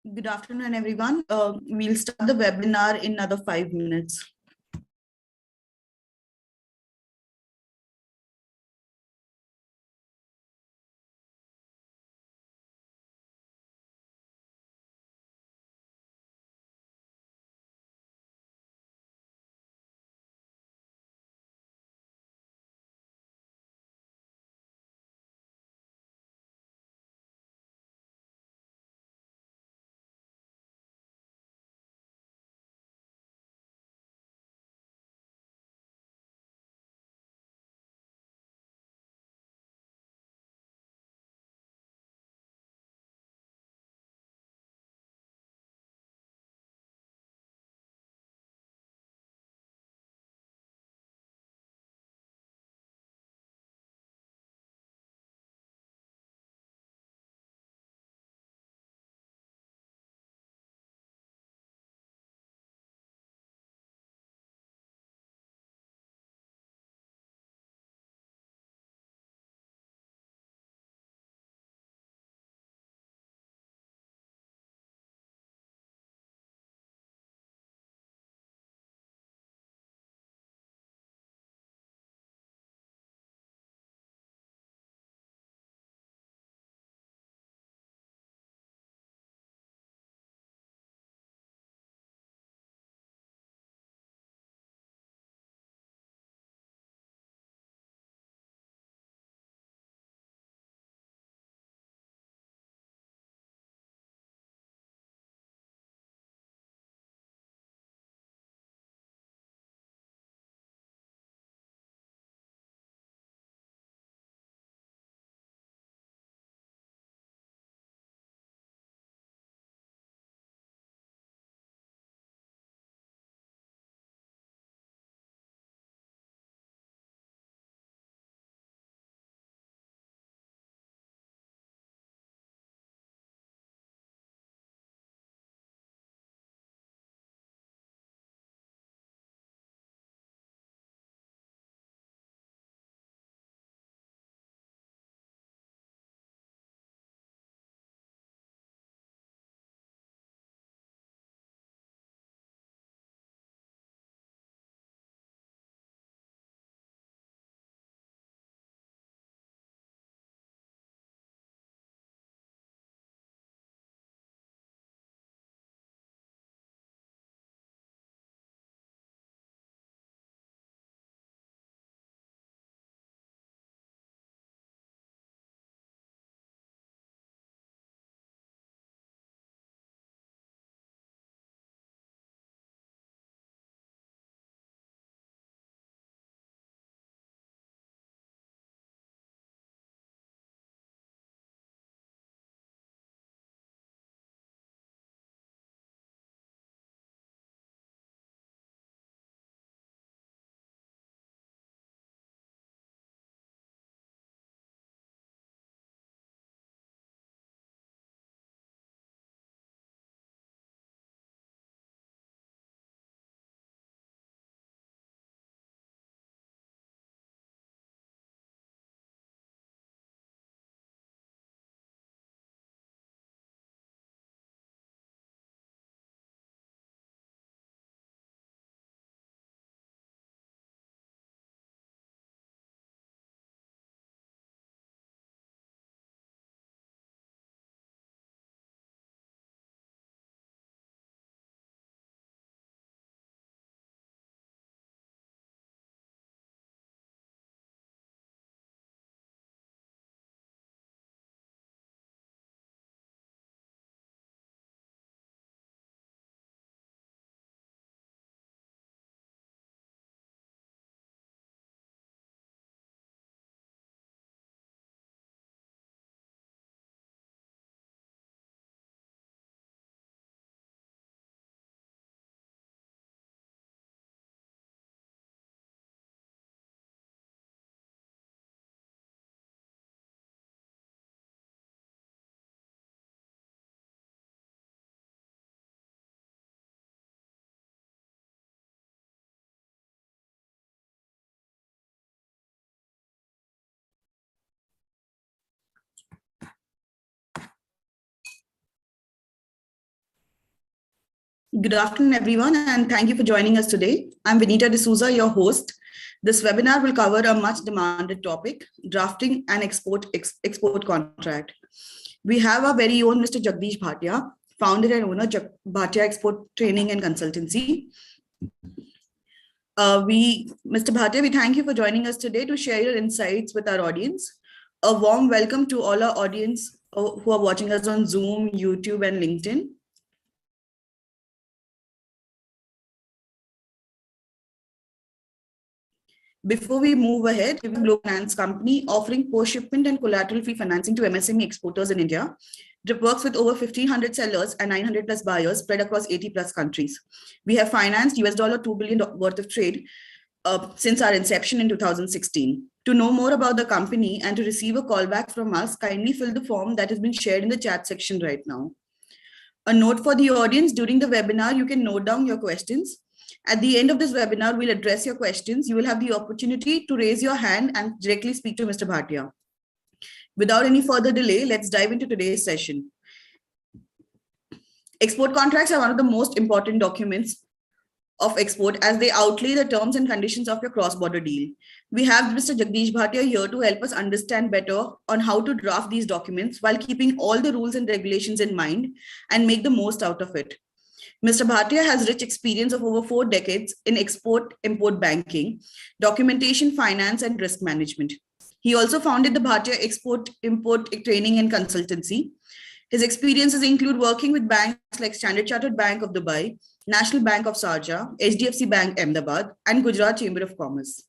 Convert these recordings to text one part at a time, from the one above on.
Good afternoon, everyone. We'll start the webinar in another 5 minutes. Good afternoon, everyone, and thank you for joining us today. I'm Vinita D'Souza, your host. This webinar will cover a much demanded topic, drafting an export contract. We have our very own Mr. Jagdish Bhatia, founder and owner Bhatia Export Training and Consultancy. Mr. Bhatia, we thank you for joining us today to share your insights with our audience. A warm welcome to all our audience who are watching us on Zoom, YouTube, and LinkedIn. Before we move ahead, we have a global finance company offering post-shipment and collateral-free financing to MSME exporters in India. It works with over 1,500 sellers and 900 plus buyers spread across 80 plus countries. We have financed $2 billion worth of trade since our inception in 2016. To know more about the company and to receive a call back from us, kindly fill the form that has been shared in the chat section right now. A note for the audience, during the webinar, you can note down your questions. At the end of this webinar, we'll address your questions. You will have the opportunity to raise your hand and directly speak to Mr. Bhatia. Without any further delay, let's dive into today's session. Export contracts are one of the most important documents of export as they outlay the terms and conditions of your cross-border deal. We have Mr. Jagdish Bhatia here to help us understand better on how to draft these documents while keeping all the rules and regulations in mind and make the most out of it. Mr. Bhatia has rich experience of over 4 decades in export-import banking, documentation, finance, and risk management. He also founded the Bhatia Export-Import Training and Consultancy. His experiences include working with banks like Standard Chartered Bank of Dubai, National Bank of Sharjah, HDFC Bank Ahmedabad, and Gujarat Chamber of Commerce.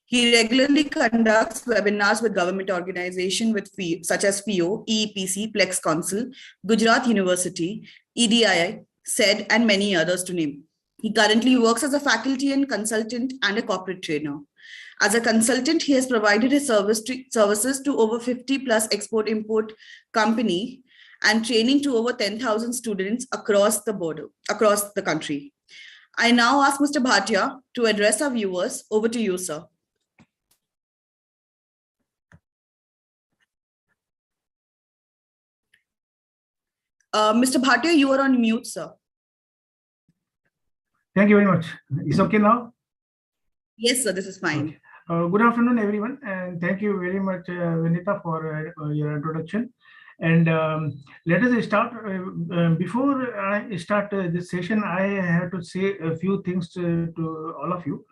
He regularly conducts webinars with government organizations such as FIO, EEPC, Plex Council, Gujarat University, EDII, SED, and many others to name. He currently works as a faculty and consultant and a corporate trainer. As a consultant, he has provided his services to over 50 plus export-import company and training to over 10,000 students across the country. I now ask Mr. Bhatia to address our viewers. Over to you, sir. Mr. Bhatia, you are on mute, sir. Thank you very much. Is okay now? Yes, sir, this is fine. Okay. Good afternoon, everyone, and thank you very much, Vinita, for your introduction. And let us start. Before I start this session, I have to say a few things to all of you.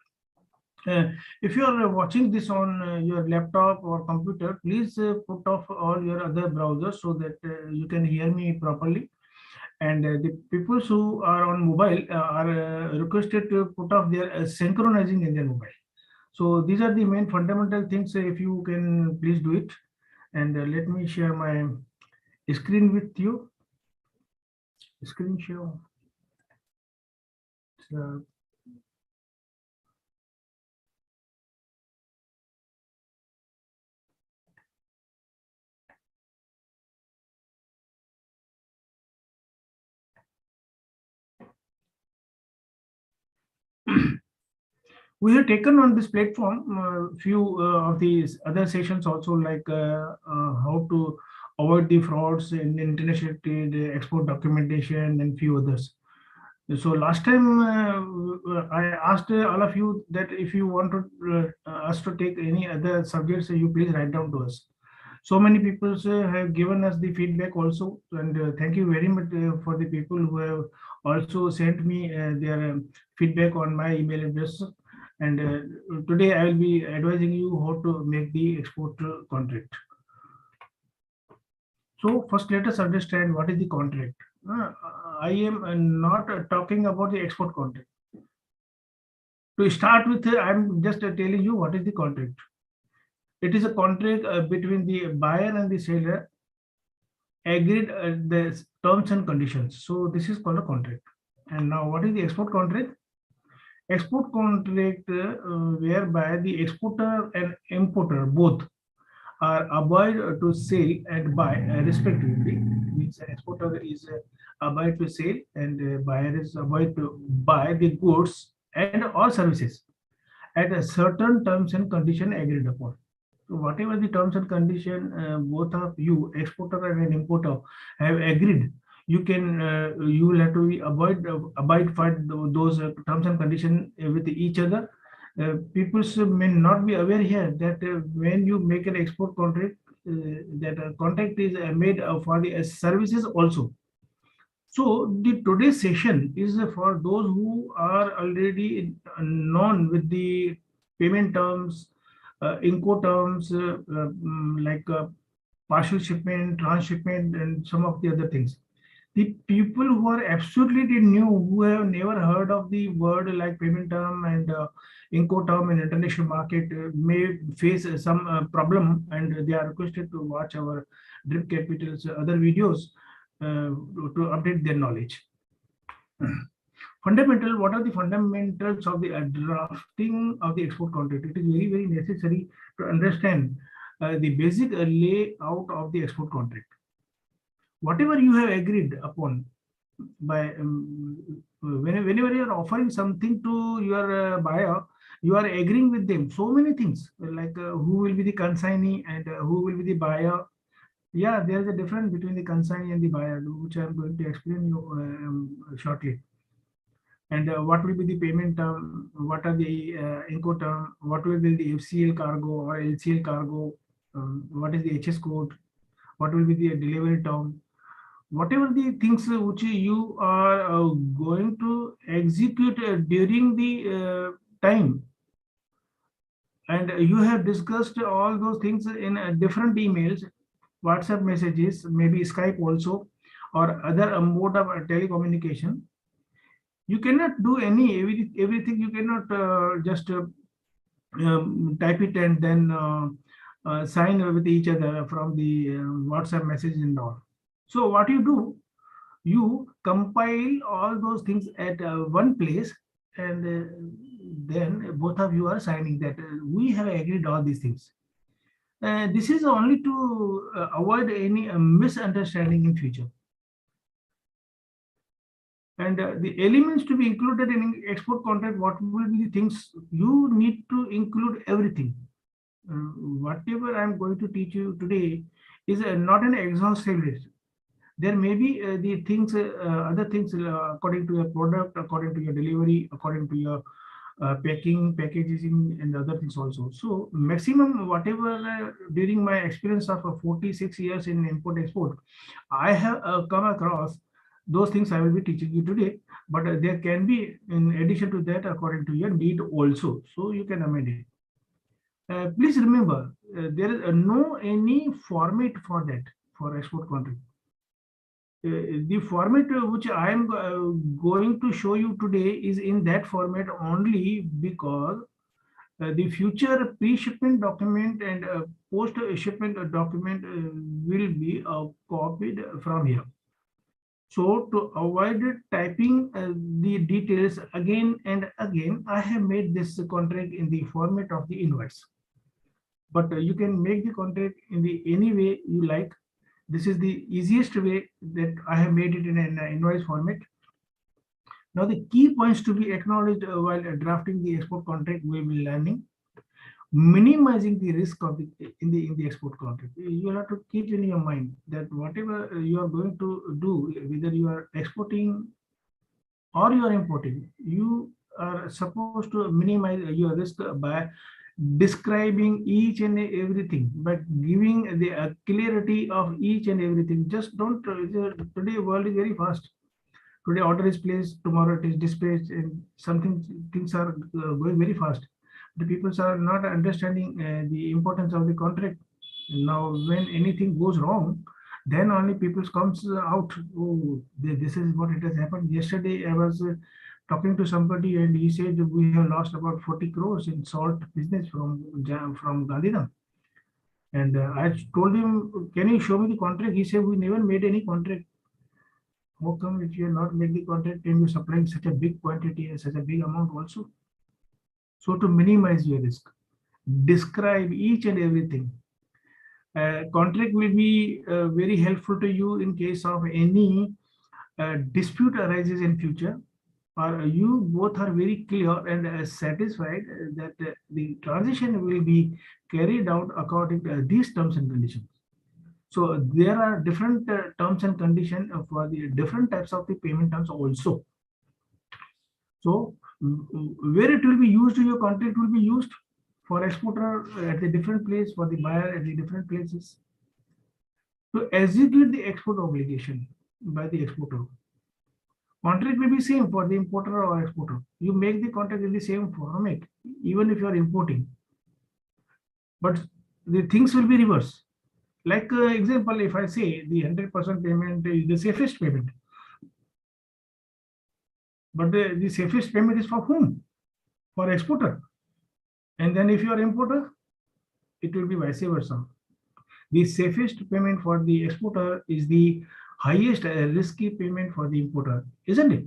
If you are watching this on your laptop or computer, please put off all your other browsers so that you can hear me properly. And the people who are on mobile are requested to put off their synchronizing in their mobile. So these are the main fundamental things. If you can please do it. And let me share my screen with you. Screen share. So, we have taken on this platform few of these other sessions also, like how to avoid the frauds in international trade, export documentation, and few others. So last time I asked all of you that if you want to us to take any other subjects, you please write down to us. So many people have given us the feedback also, and thank you very much for the people who have also sent me their feedback on my email address. And today I will be advising you how to make the export contract. So first, let us understand what is the contract. I am not talking about the export contract. To start with, I'm just telling you what is the contract. It is a contract between the buyer and the seller, agreed the terms and conditions. So this is called a contract. And now, what is the export contract? Export contract whereby the exporter and importer both are obliged to sell and buy respectively. Means an exporter is obliged to sell and buyer is obliged to buy the goods and or services at a certain terms and condition agreed upon. So whatever the terms and condition both of you, exporter and an importer, have agreed, You can you will have to abide by those terms and conditions with each other. People may not be aware here that when you make an export contract, that a contract is made for the services also. So the today's session is for those who are already known with the payment terms, Incoterms, like partial shipment, transshipment, and some of the other things. The people who are absolutely new, who have never heard of the word like payment term and Incoterm in international market, may face some problem, and they are requested to watch our Drip Capital's other videos to update their knowledge. Fundamental, what are the fundamentals of the drafting of the export contract? It is very, very necessary to understand the basic layout of the export contract. Whatever you have agreed upon by whenever you are offering something to your buyer, you are agreeing with them so many things, like who will be the consignee and who will be the buyer. Yeah, there is a difference between the consignee and the buyer, which I am going to explain you shortly. And what will be the payment term? What are the Incoterm? What will be the FCL cargo or LCL cargo? What is the HS code? What will be the delivery term? Whatever the things which you are going to execute during the time, and you have discussed all those things in different emails, WhatsApp messages, maybe Skype also, or other mode of telecommunication. You cannot do everything. You cannot just type it and then sign with each other from the WhatsApp message and all. So what you do, you compile all those things at one place, and then both of you are signing that we have agreed all these things. This is only to avoid any misunderstanding in future. And the elements to be included in export contract, what will be the things you need to include everything. Whatever I'm going to teach you today is not an exhaustive list. There may be the things, other things according to your product, according to your delivery, according to your packing, packaging, and other things also. So maximum whatever during my experience of 46 years in import export, I have come across those things I will be teaching you today, but there can be in addition to that according to your need also. So you can amend it. Please remember, there is no any format for that for export contract. The format which I am going to show you today is in that format only because the future pre-shipment document and post-shipment document will be copied from here. So to avoid typing the details again and again, I have made this contract in the format of the invoice. But you can make the contract in the any way you like. This is the easiest way that I have made it in an invoice format. Now the key points to be acknowledged while drafting the export contract we will be learning. Minimizing the risk of in the export contract. You have to keep in your mind that whatever you are going to do, whether you are exporting or you are importing, you are supposed to minimize your risk by describing each and everything, by giving the clarity of each and everything. Just don't, today world is very fast. Today order is placed, tomorrow it is dispatched, and something things are going very fast. The people are not understanding the importance of the contract. Now, when anything goes wrong, then only people comes out. Oh, this is what it has happened. Yesterday, I was talking to somebody, and he said we have lost about 40 crores in salt business from Gandhidham. And I told him, "Can you show me the contract?" He said, "We never made any contract." How come if you are not make the contract and you supplying such a big quantity and such a big amount also? So to minimize your risk, describe each and everything. Contract will be very helpful to you in case of any dispute arises in future, or you both are very clear and satisfied that the transition will be carried out according to these terms and conditions. So there are different terms and conditions for the different types of the payment terms also. So where it will be used, your contract will be used for exporter at the different place, for the buyer at the different places. To execute the export obligation by the exporter. Contract will be same for the importer or exporter. You make the contract in the same format, even if you are importing. But the things will be reverse. Like example, if I say the 100% payment is the safest payment, but the safest payment is for whom? For exporter. And then if you are importer, it will be vice versa. The safest payment for the exporter is the highest risky payment for the importer, isn't it?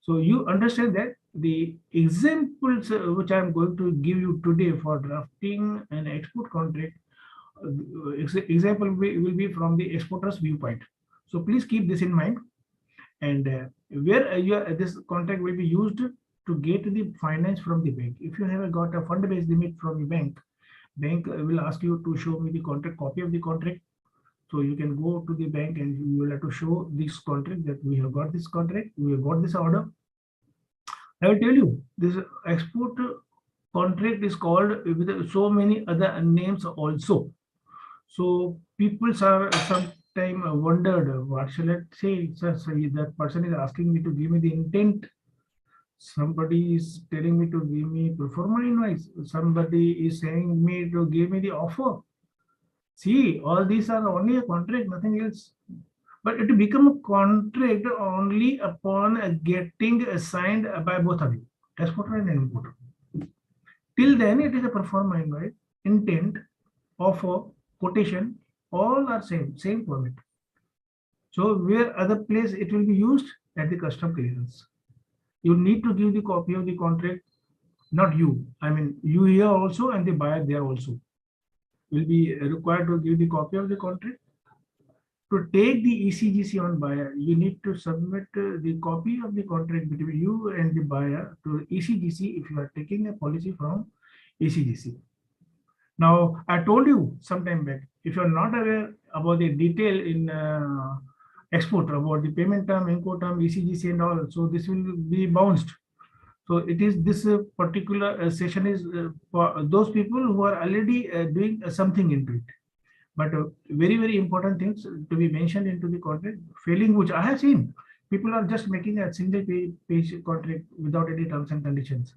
So you understand that the examples which I am going to give you today for drafting an export contract, example will be from the exporter's viewpoint. So please keep this in mind. And where this contract will be used to get the finance from the bank. If you have got a fund-based limit from the bank will ask you to show me the contract, copy of the contract. So you can go to the bank and you will have to show this contract that we have got this contract, we have got this order. I will tell you, this export contract is called with so many other names also. So people are sometimes wondered, what shall I say? Sir, that person is asking me to give me the intent. Somebody is telling me to give me proforma invoice. Somebody is saying me to give me the offer. See, all these are only a contract, nothing else. But it become a contract only upon getting signed by both of you, exporter and importer. Till then, it is a proforma invoice, intent, offer, quotation, all are same format. So where other place it will be used at the custom clearance. You need to give the copy of the contract, not you. I mean, you here also and the buyer there also will be required to give the copy of the contract. To take the ECGC on buyer, you need to submit the copy of the contract between you and the buyer to ECGC if you are taking a policy from ECGC. Now, I told you some time back, if you are not aware about the detail in export, about the payment term, import term, ECGC and all, so this will be bounced. So it is this particular session is for those people who are already doing something into it. But very important things to be mentioned into the contract, failing which I have seen. People are just making a single page contract without any terms and conditions.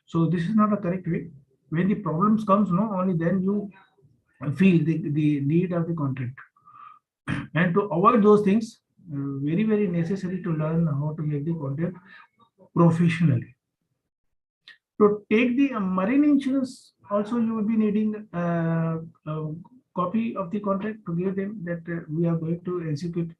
So this is not a correct way. When the problems comes, no, only then you feel the need of the contract. And to avoid those things, very necessary to learn how to make the contract professionally. To take the marine insurance, also you will be needing a copy of the contract to give them that we are going to execute.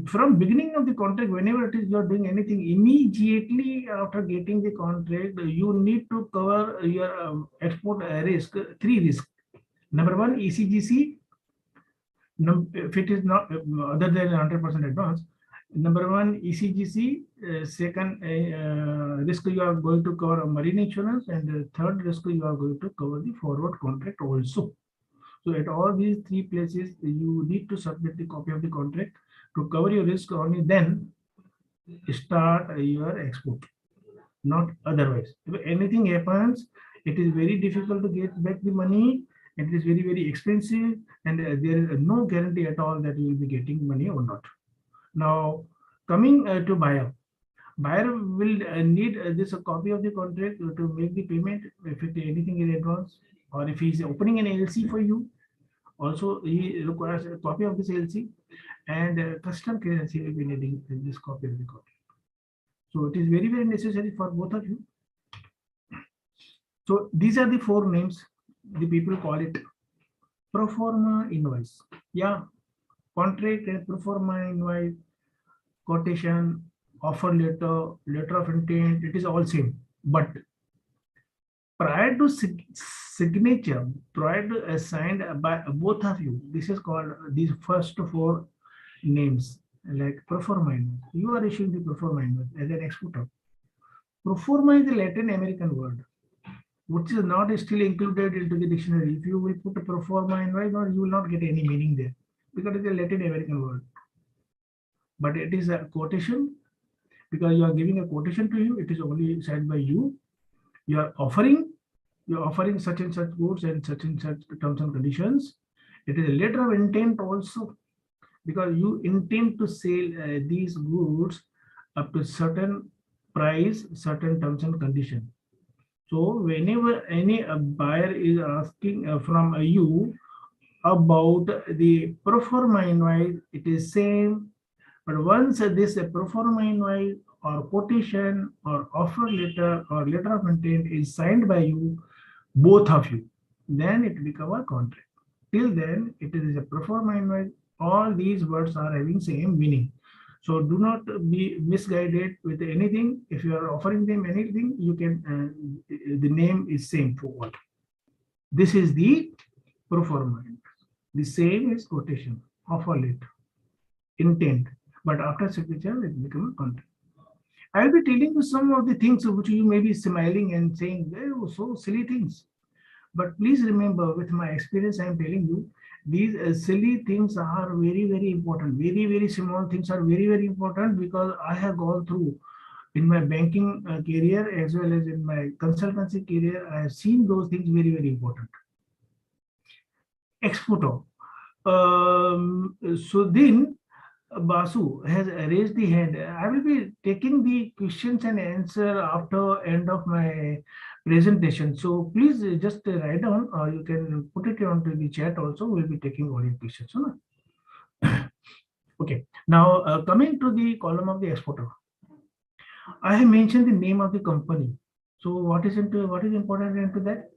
From beginning of the contract, whenever it is you are doing anything, immediately after getting the contract, you need to cover your export risk, three risks. Number one, ECGC. If it is not other than 100% advance, number one, ECGC. Second risk you are going to cover marine insurance, and the third risk you are going to cover the forward contract also. So at all these three places, you need to submit the copy of the contract to cover your risk. Only then start your export, not otherwise. If anything happens, it is very difficult to get back the money. It is very expensive, and there is no guarantee at all that you will be getting money or not. Now, coming to buyer. Buyer will need this copy of the contract to make the payment if anything is advance, or if he is opening an LC for you. Also, he requires a copy of this LC, and custom clearance he will be needing this copy of the contract. So it is very necessary for both of you. So these are the four names. The people call it proforma invoice. Yeah, contract and proforma invoice, quotation, offer letter, letter of intent, it is all same. But prior to signature, prior to signed by both of you, this is called these first four names, like proforma invoice. You are issuing the proforma invoice as an exporter. Proforma is a Latin American word. which is not still included into the dictionary. If you will put a proforma invoice, or you will not get any meaning there because it's a Latin American word. But it is a quotation because you are giving a quotation to you. It is only said by you. You are offering such and such goods and such terms and conditions. It is a letter of intent also because you intend to sell these goods up to certain price, certain terms and conditions. So whenever any buyer is asking from you about the proforma invoice, it is same. But once this proforma invoice or quotation or offer letter or letter of intent is signed by you, both of you, then it becomes a contract. Till then, it is a proforma invoice. All these words are having same meaning. So do not be misguided with anything. If you are offering them anything, you can, the name is same for all. This is the proforma. The same is quotation, offer letter, intent. But after signature, it becomes a contract. I'll be telling you some of the things which you may be smiling and saying, oh, so silly things. But please remember, with my experience, I'm telling you, these silly things are very, very important. Very, very small things are very, very important because I have gone through in my banking career as well as in my consultancy career. I have seen those things very, very important. Exporter. So then Basu has raised the hand. I will be taking the questions and answer after end of my presentation. So please just write down, or you can put it onto the chat also. We'll be taking all your questions. Okay. Now coming to the column of the exporter, I have mentioned the name of the company. So what is important into that?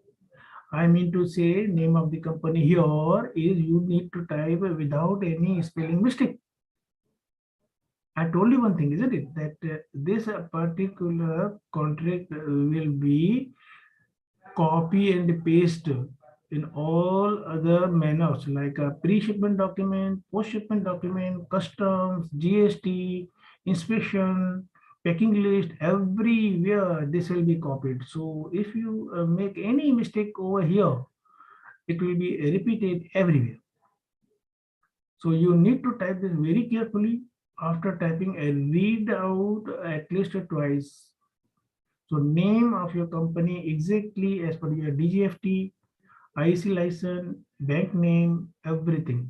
I mean to say name of the company here is you need to type without any spelling mistake. I told you one thing, isn't it? That this particular contract will be copy and paste in all other manners like a pre-shipment document, post-shipment document, customs, GST, inspection, packing list, everywhere this will be copied. So if you make any mistake over here, it will be repeated everywhere. So you need to type this very carefully. After typing, read out at least twice. So name of your company exactly as per your DGFT, IC license, bank name, everything.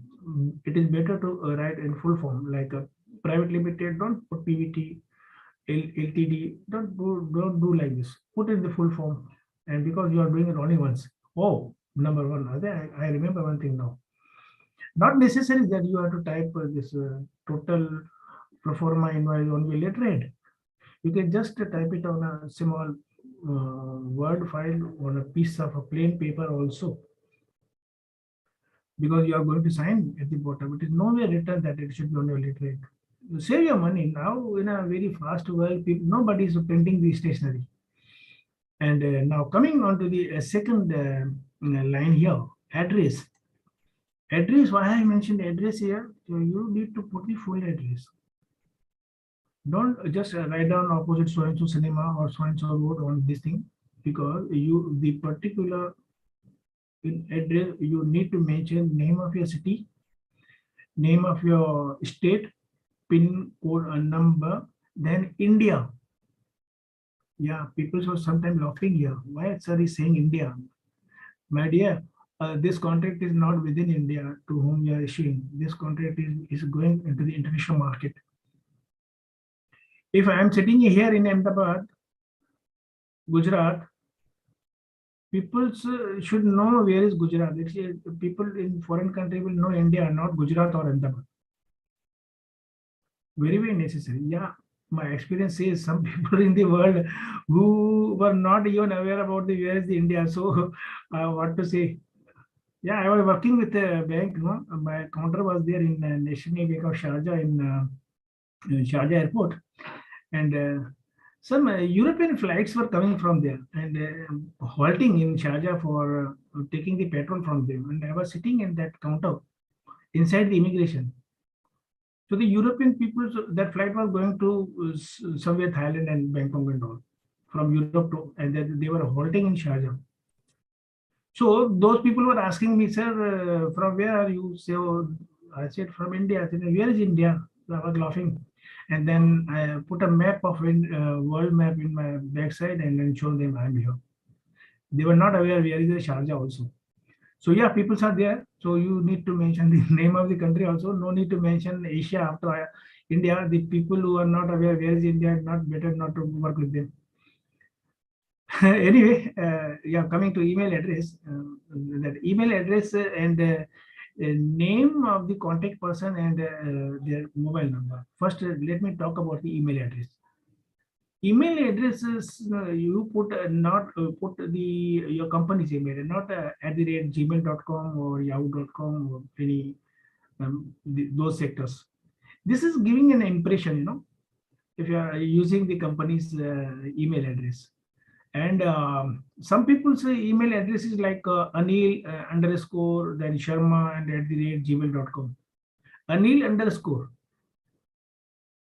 It is better to write in full form like a private limited. Don't put PVT, LTD. Don't do like this. Put in the full form, and because you are doing it only once. Oh, number one. I remember one thing now. Not necessary that you have to type this total proforma invoice on your letterhead. You can just type it on a small Word file on a piece of a plain paper also, because you are going to sign at the bottom. It is nowhere written that it should be on your letterhead. You save your money now in a very fast world. Nobody is printing the stationery. And now coming on to the second line here, address. Address, why I mentioned address here, so you need to put the full address. Don't just write down opposite so and so cinema or so and so road on this thing, because the particular address you need to mention name of your city, name of your state, pin code and number, then India. Yeah, people are sometimes laughing here. Why sir is saying India? My dear, this contract is not within India to whom you are issuing. This contract is going into the international market. If I am sitting here in Ahmedabad, Gujarat, people should know where is Gujarat. People in foreign country will know India, not Gujarat or Ahmedabad. Very, very necessary. Yeah, my experience says some people in the world who were not even aware about the where is the India. So, what to say? Yeah, I was working with a bank. No, my counter was there in National Bank of Sharjah in Sharjah Airport, and some European flights were coming from there and halting in Sharjah for taking the petrol from them. And I was sitting in that counter inside the immigration. So the European people, that flight was going to somewhere Thailand and Bangkok and all from Europe to, and then they were halting in Sharjah. So those people were asking me, sir, from where are you? So I said, from India. I said, where is India? So I was laughing. And then I put a map of world map in my backside and then showed them I'm here. They were not aware where is the Sharjah also. So yeah, people are there. So you need to mention the name of the country also. No need to mention Asia after India. The people who are not aware where is India, not better not to work with them. Anyway, yeah, coming to email address, that email address and name of the contact person and their mobile number. First, let me talk about the email address. Email addresses you put not put the your company's email, not at the rate gmail.com or yahoo.com or any those sectors. This is giving an impression, if you are using the company's email address. And some people's email address is like Anil underscore then Sharma and at the rate gmail.com. Anil underscore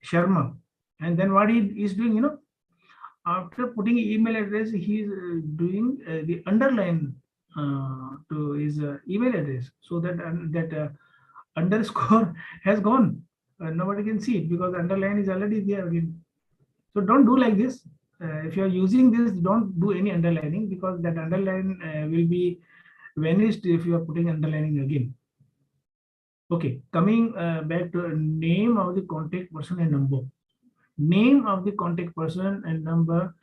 Sharma. And then what he is doing, after putting email address, he is doing the underline to his email address, so that underscore has gone. Nobody can see it because the underline is already there again. So don't do like this. If you are using this, don't do any underlining because that underline will be vanished if you are putting underlining again. Okay, coming back to name of the contact person and number. Name of the contact person and number.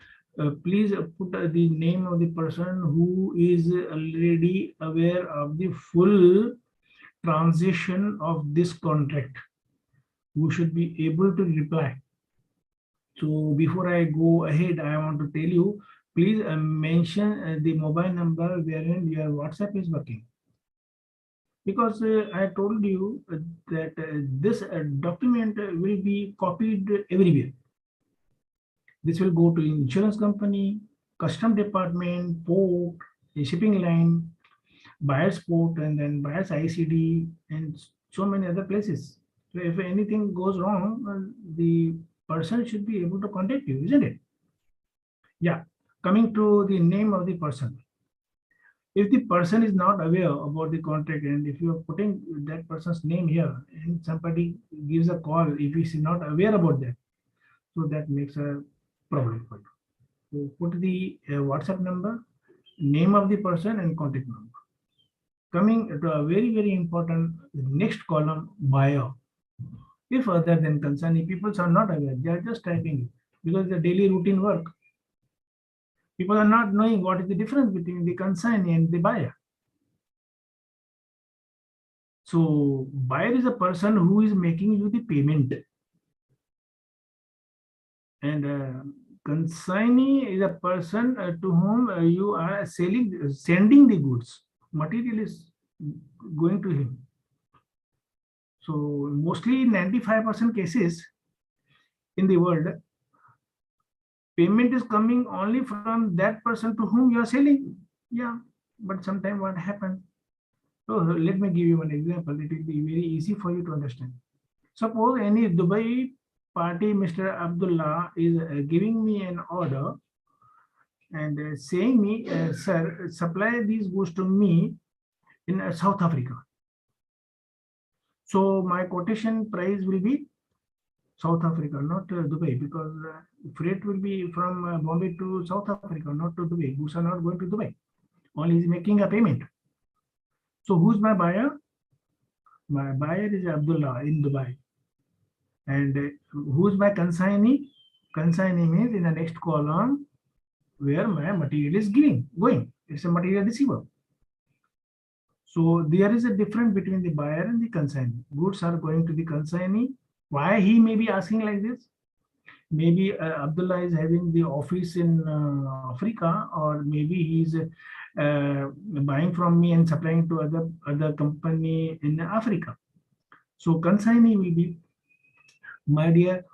Please put the name of the person who is already aware of the full transition of this contract, who should be able to reply. So before I go ahead, I want to tell you, please mention the mobile number wherein your WhatsApp is working. Because I told you that this document will be copied everywhere. This will go to insurance company, custom department, port, a shipping line, buyer's port, and then buyer's ICD, and so many other places. So if anything goes wrong, the person should be able to contact you, isn't it? Yeah. Coming to the name of the person. If the person is not aware about the contract and if you are putting that person's name here and somebody gives a call, if he is not aware about that, so that makes a problem for you. So put the WhatsApp number, name of the person and contact number. Coming to a very, very important next column, buyer. If other than consignee, people are not aware, they are just typing it because the daily routine work. People are not knowing what is the difference between the consignee and the buyer. So buyer is a person who is making you the payment. And consignee is a person to whom you are sending the goods. Material is going to him. So mostly 95% cases in the world, payment is coming only from that person to whom you are selling. Yeah, but sometimes what happens? So let me give you one example. It will be very easy for you to understand. Suppose any Dubai party, Mr. Abdullah, is giving me an order and saying me, sir, supply these goods to me in South Africa. So my quotation price will be South Africa, not Dubai, because freight will be from Bombay to South Africa, not to Dubai. Goods are not going to Dubai. Only is making a payment. So who's my buyer? My buyer is Abdullah in Dubai. And who's my consignee? Consignee means in the next column where my material is going. It's a material receiver. So there is a difference between the buyer and the consignee. Goods are going to the consignee. Why he may be asking like this? Maybe Abdullah is having the office in Africa, or maybe he's buying from me and supplying to other company in Africa. So consignee will be, my dear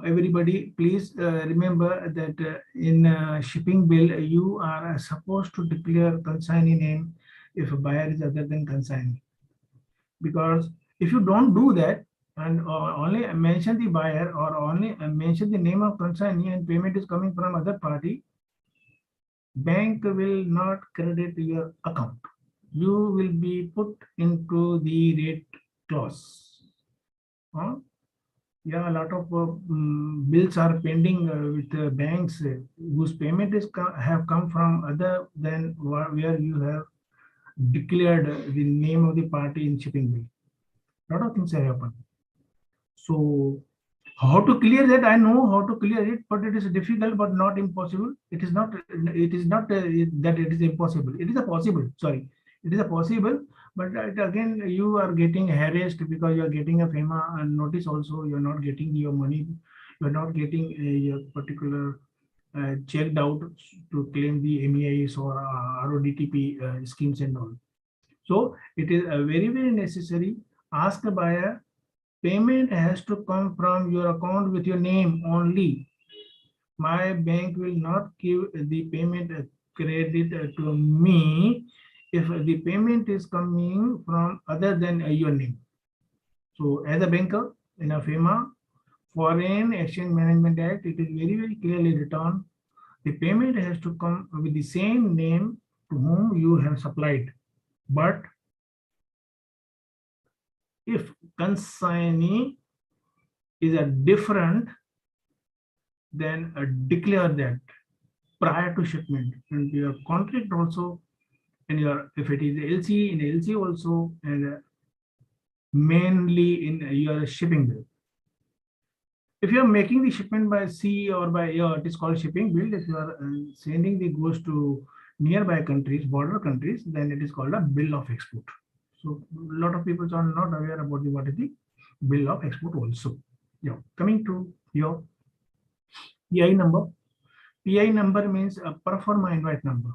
everybody, please remember that in shipping bill you are supposed to declare consignee name if a buyer is other than consignee. Because if you don't do that and only mention the buyer or only mention the name of consignee and payment is coming from other party, bank will not credit your account. You will be put into the rate clause. Huh? Yeah, a lot of bills are pending with banks whose payment is have come from other than where you have declared the name of the party in shipping bill. Lot of things have happened. So how to clear that? I know how to clear it, but it is difficult, but not impossible. It is not. It is not that it is impossible. It is a possible. Sorry, it is a possible. But again, you are getting harassed because you are getting a FEMA notice. Also, you are not getting your money. You are not getting your particular checked out to claim the MEIS or RODTP schemes and all. So it is very necessary. Ask the buyer. Payment has to come from your account with your name only. My bank will not give the payment credit to me if the payment is coming from other than your name. So as a banker in a FEMA, Foreign Exchange Management Act, it is very clearly written. The payment has to come with the same name to whom you have supplied. But if consignee is a different, then declare that prior to shipment and your contract also, and your if it is LC in LC also, and mainly in your shipping bill. If you are making the shipment by sea or by air, it is called shipping bill. If you are sending the goods to nearby countries, border countries, then it is called a bill of export. So a lot of people are not aware about the what is the bill of export also. Yeah, coming to your PI number. PI number means a proforma invoice number.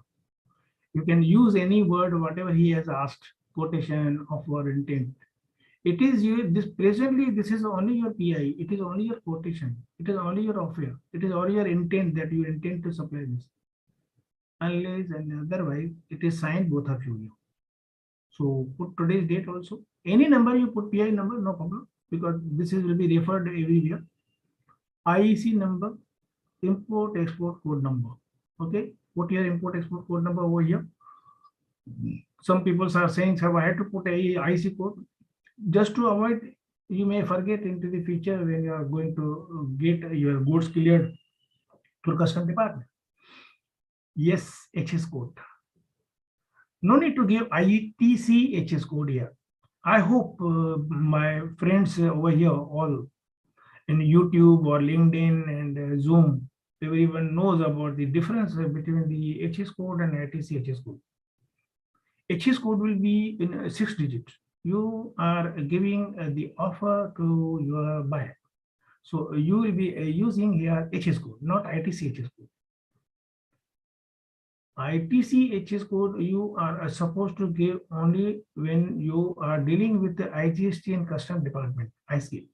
You can use any word, whatever he has asked, quotation, offer, intent. It is you, this presently, this is only your PI, it is only your quotation, it is only your offer, it is only your intent that you intend to supply this. Unless and otherwise, it is signed both of you. So put today's date also. Any number you put PI number, no problem, because this is will be referred everywhere. IEC number, import export code number. Okay, put your import export code number over here. Some people are saying, "Sir, I had to put a IC code." Just to avoid, you may forget into the future when you are going to get your goods cleared through custom department. Yes, HS code. No need to give ITC HS code here. I hope my friends over here, all in YouTube or LinkedIn and Zoom, everyone knows about the difference between the HS code and ITC HS code. HS code will be in 6 digits. You are giving the offer to your buyer. So you will be using here HS code, not ITC HS code. ITC HS code you are supposed to give only when you are dealing with the IGST and custom department, ICA.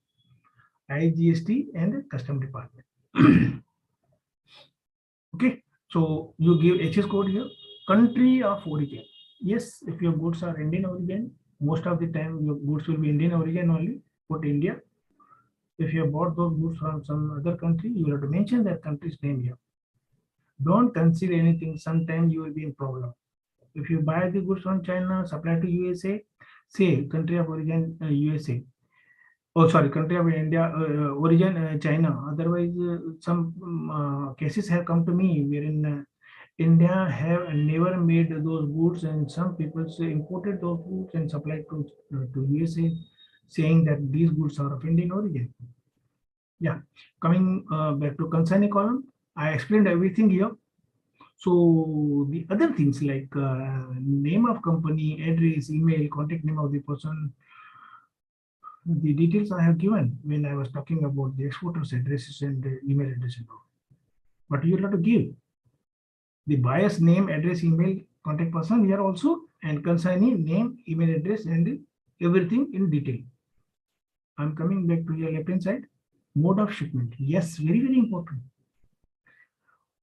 IGST and custom department. Okay, so you give HS code here. Country of origin. Yes, if your goods are Indian origin, most of the time your goods will be Indian origin only. Put India. If you have bought those goods from some other country, you have to mention that country's name here. Don't consider anything. Sometimes you will be in problem. If you buy the goods from China, supply to USA, say country of origin USA. Oh, sorry, country of India, origin China. Otherwise, some cases have come to me wherein India have never made those goods, and some people say imported those goods and supplied to USA, saying that these goods are of Indian origin. Yeah, coming back to consignee column, I explained everything here. So the other things like name of company, address, email, contact name of the person, the details I have given when I was talking about the exporter's addresses and the email address and all. But you have to give the buyer's name, address, email, contact person here also, and consignee name, email address, and everything in detail. I'm coming back to your left hand side. Mode of shipment. Yes, very important.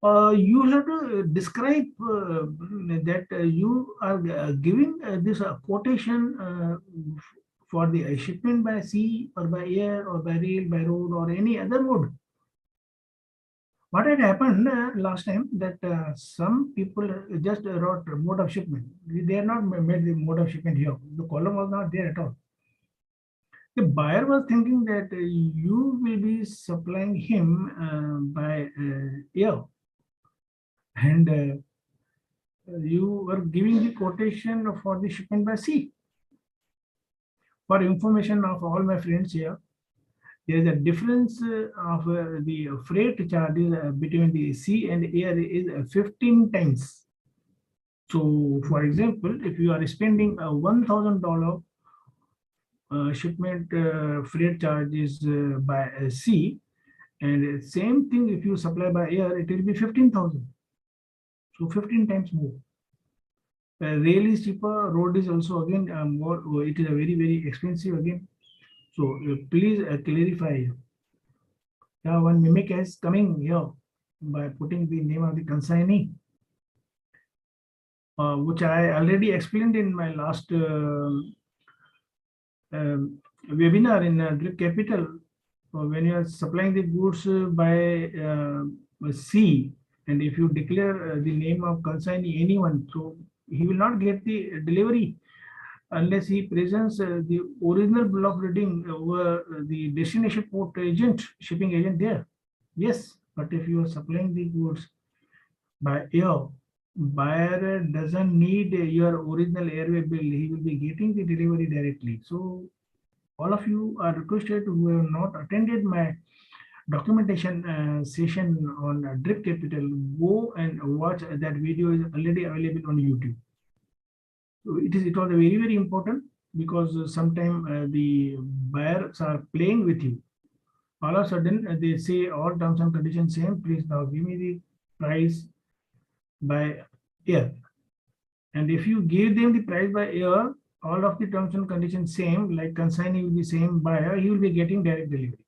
You have to describe that you are giving this quotation for the shipment by sea or by air or by rail, by road or any other mode. What had happened last time that some people just wrote mode of shipment. They are not made the mode of shipment here. The column was not there at all. The buyer was thinking that you will be supplying him by air, and you were giving the quotation for the shipment by sea. For information of all my friends here, there is a difference of the freight charges between the sea and air is 15 times. So, for example, if you are spending a $1,000 shipment freight charges by sea, and same thing if you supply by air, it will be 15,000. So 15 times more. Rail is cheaper, road is also again more, it is a very expensive again. So please clarify. Yeah, one mimic is coming here by putting the name of the consignee, which I already explained in my last webinar in Drip Capital. When you are supplying the goods by sea, and if you declare the name of consignee anyone, so he will not get the delivery unless he presents the original bill of lading over the destination port agent, shipping agent there. Yes, but if you are supplying the goods by air, buyer doesn't need your original airway bill. He will be getting the delivery directly. So all of you are requested who have not attended my documentation session on Drip Capital, go and watch that video is already available on YouTube. So it was very important because sometimes the buyers are playing with you. All of a sudden they say all terms and conditions same. Please now give me the price by air. And if you give them the price by air, all of the terms and conditions same, like consignee will be same buyer, he will be getting direct delivery.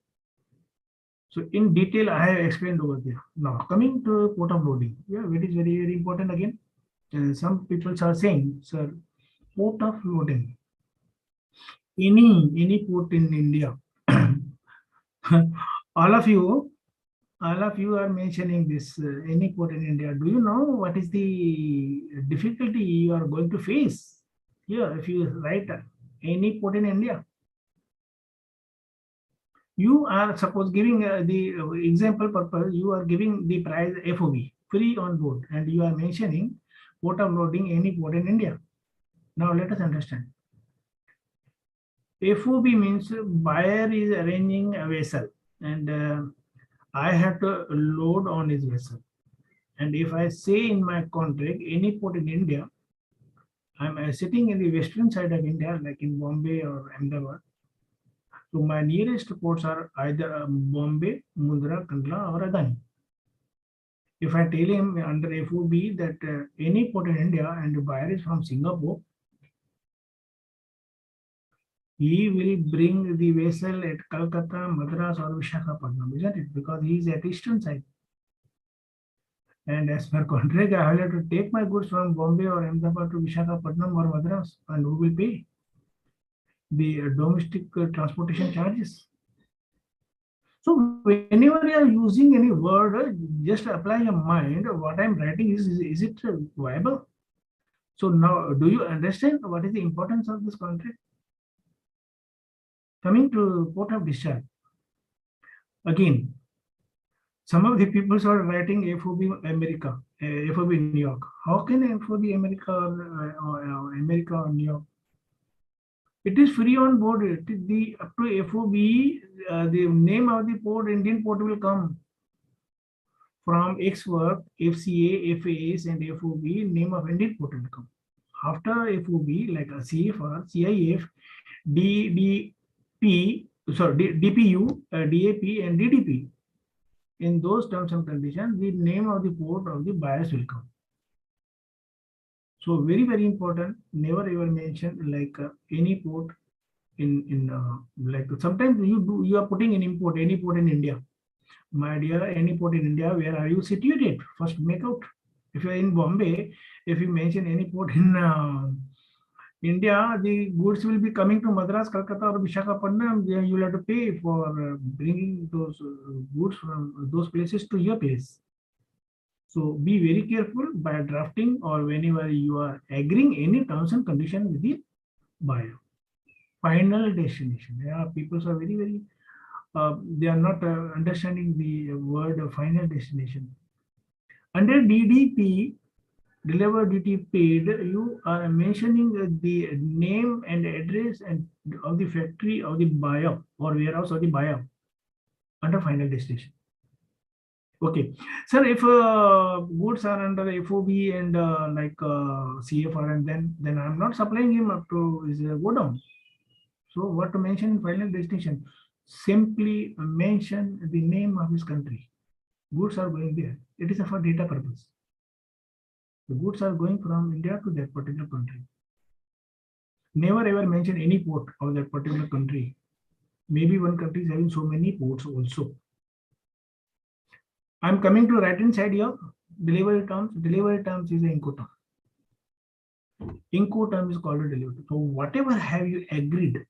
So in detail, I have explained over there. Now coming to port of loading, yeah, it is very important again. Some people are saying, sir, port of loading, any port in India. all of you are mentioning this any port in India. Do you know what is the difficulty you are going to face here if you write any port in India? You are suppose giving the example purpose, you are giving the price FOB, free on board, and you are mentioning port of loading any port in India. Now let us understand. FOB means buyer is arranging a vessel, and I have to load on his vessel. And if I say in my contract any port in India, I'm sitting in the western side of India, like in Bombay or Ahmedabad. So my nearest ports are either Bombay, Mundra, Kandla, or Adani. If I tell him under FOB that any port in India and the buyer is from Singapore, he will bring the vessel at Calcutta, Madras, or Visakhapatnam, isn't it? Because he is at eastern side. And as per contract, I have to take my goods from Bombay or Ahmedabad to Visakhapatnam or Madras, and who will pay the domestic transportation charges? So whenever you are using any word, just apply your mind. What I'm writing is it viable? So now, do you understand what is the importance of this contract? Coming to port of discharge, again, some of the people are writing FOB America, FOB New York. How can FOB America or America or New York? It is free on board. It is the up to FOB, the name of the port, Indian port will come from X work, FCA, FAS, and FOB. Name of Indian port will come. After FOB, like a CFR, CIF, DDP, sorry, DPU, DAP, and DDP. In those terms and conditions, the name of the port of the buyers will come. So very important. Never ever mention like any port in like sometimes you are putting an import any port in India. My dear, any port in India, where are you situated? First make out. If you are in Bombay, if you mention any port India, the goods will be coming to Madras, Calcutta, or Visakhapatnam. Then you will have to pay for bringing those goods from those places to your place. So be very careful by drafting or whenever you are agreeing any terms and condition with the buyer. Final destination. Yeah, people are very they are not understanding the word final destination. Under DDP, deliver duty paid, you are mentioning the name and address and of the factory of the buyer or warehouse of the buyer under final destination. Okay, sir, if goods are under FOB and CFR, and then I'm not supplying him up to his godown. So what to mention in final destination? Simply mention the name of his country. Goods are going there. It is for data purpose. The goods are going from India to that particular country. Never ever mention any port of that particular country. Maybe one country is having so many ports also. I'm coming to right hand side here. Delivery terms. Delivery terms is an Incoterm. Incoterm is called a delivery. So whatever have you agreed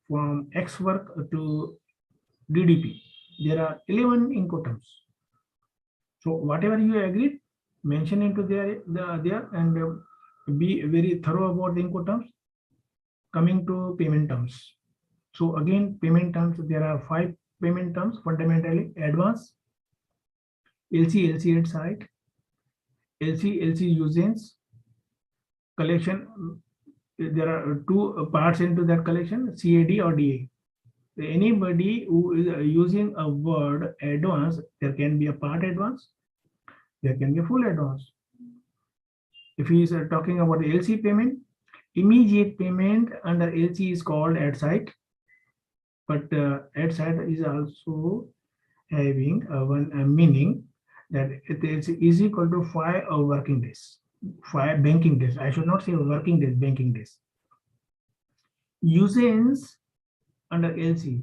from X work to DDP, there are 11 Incoterms. So whatever you agreed, mention into there and be very thorough about the Incoterms. Coming to payment terms. So again, payment terms, there are 5 payment terms, fundamentally: advance, LC at site, LC usance, collection. There are 2 parts into that collection, CAD or DA. Anybody who is using a word advance, there can be a part advance, there can be a full advance. If he is talking about the LC payment, immediate payment under LC is called at site, but at site is also having one meaning that it is equal to 5 working days, 5 banking days. I should not say working days, banking days. Usance under LC,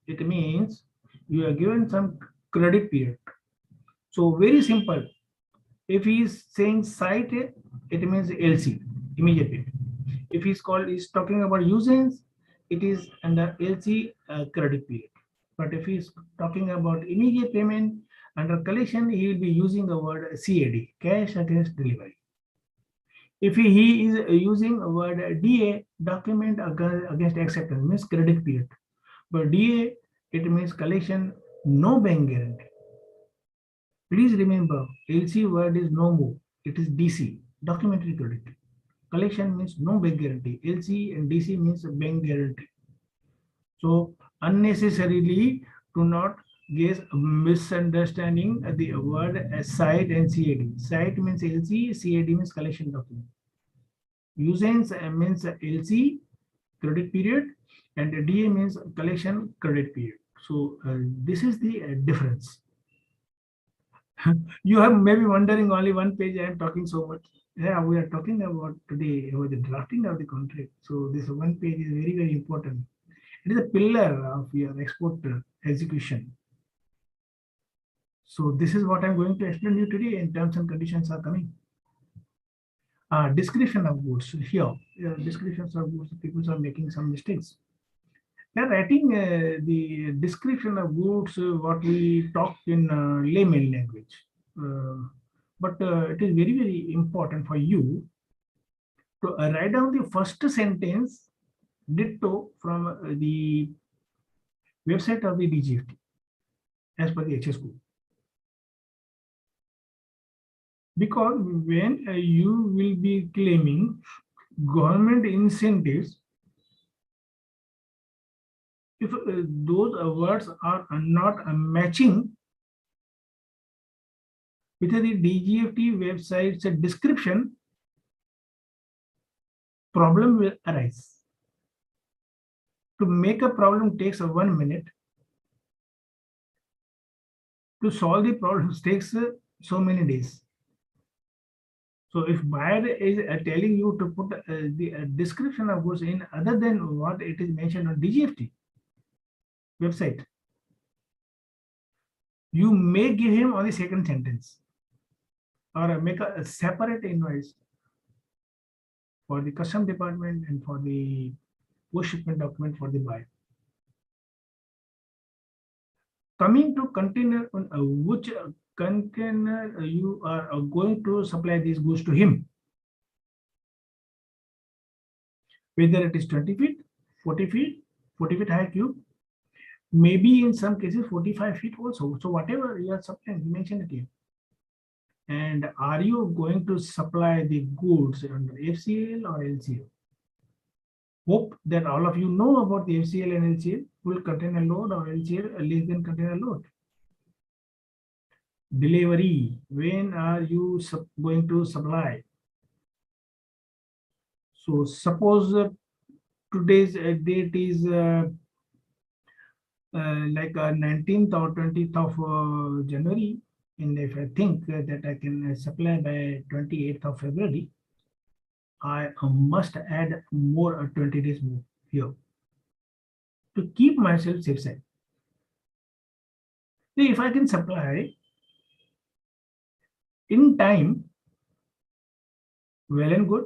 it means you are given some credit period. So very simple. If he is saying site, it means LC, immediate payment. If he's talking about usance, it is under LC credit period. But if he's talking about immediate payment under collection, he will be using the word CAD, cash against delivery. If he is using a word DA, document against acceptance, means credit period. But DA, it means collection, no bank guarantee. Please remember, LC word is no more. It is DC, documentary credit. Collection means no bank guarantee. LC and DC means bank guarantee. So unnecessarily do not get misunderstanding the word site and CAD. Site means LC, CAD means collection document. Usance means LC, credit period, and DA means collection credit period. So this is the difference. You have maybe wondering only one page I am talking so much. Yeah, we are talking about today about the drafting of the contract. So this one page is very important. It is a pillar of your export execution. So this is what I'm going to explain you today. In terms and conditions are coming. Description of goods. Here, descriptions of goods, people are making some mistakes. They're writing the description of goods, what we talk in layman language. But it is very important for you to write down the first sentence ditto from the website of the DGFT as per the HS code. Because when you will be claiming government incentives, if those words are not matching with the DGFT website's description, problem will arise. To make a problem takes 1 minute. To solve the problem takes so many days. So if buyer is telling you to put the description of goods in other than what it is mentioned on DGFT website, you may give him on the second sentence or make a separate invoice for the custom department and for the post shipment document for the buyer. Coming to container, which container you are going to supply these goods to him, whether it is 20 feet, 40 feet, 40 feet high cube, maybe in some cases 45 feet also. So whatever you are supplying, mention it here. And are you going to supply the goods under FCL or LCL? Hope that all of you know about the FCL and LCL, full container load, or LCL, less than container load. Delivery, when are you going to supply? So suppose today's date is like 19th or 20th of January, and if I think that I can supply by 28th of February, I must add more 20 days more here to keep myself safe side. See, if I can supply in time, well and good,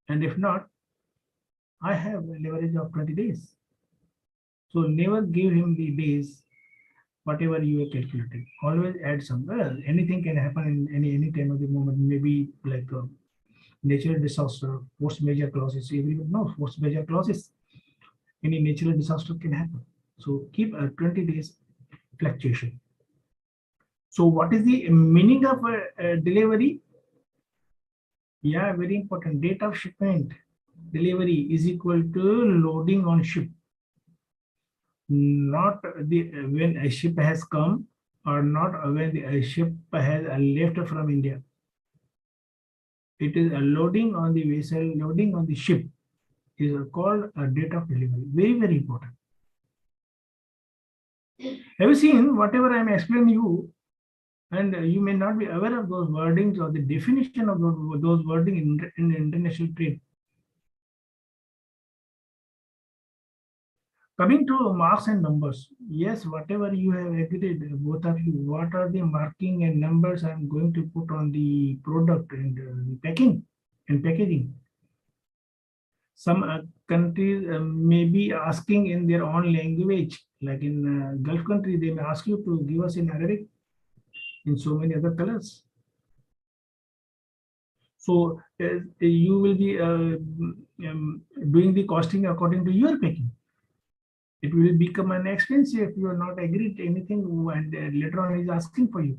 and if not, I have a leverage of 20 days. So never give him the days, whatever you have calculated. Always add some. Well, anything can happen in any time of the moment. Maybe like a natural disaster, force majeure clauses. Everyone knows force majeure clauses. Any natural disaster can happen. So keep a 20 days fluctuation. So what is the meaning of delivery? Yeah, very important. Date of shipment. Delivery is equal to loading on ship. Not the when a ship has come, or not when a ship has left from India. It is a loading on the vessel, loading on the ship is called a date of delivery. Very, very important. Have you seen whatever I am explaining you? And you may not be aware of those wordings or the definition of those wording in international trade. Coming to marks and numbers, yes, whatever you have agreed, both of you, what are the marking and numbers I'm going to put on the product and the packing and packaging? Some countries may be asking in their own language, like in Gulf country, they may ask you to give us in Arabic, in so many other colors. So you will be doing the costing according to your packing. It will become an expense if you are not agreed to anything, and later on is asking for you.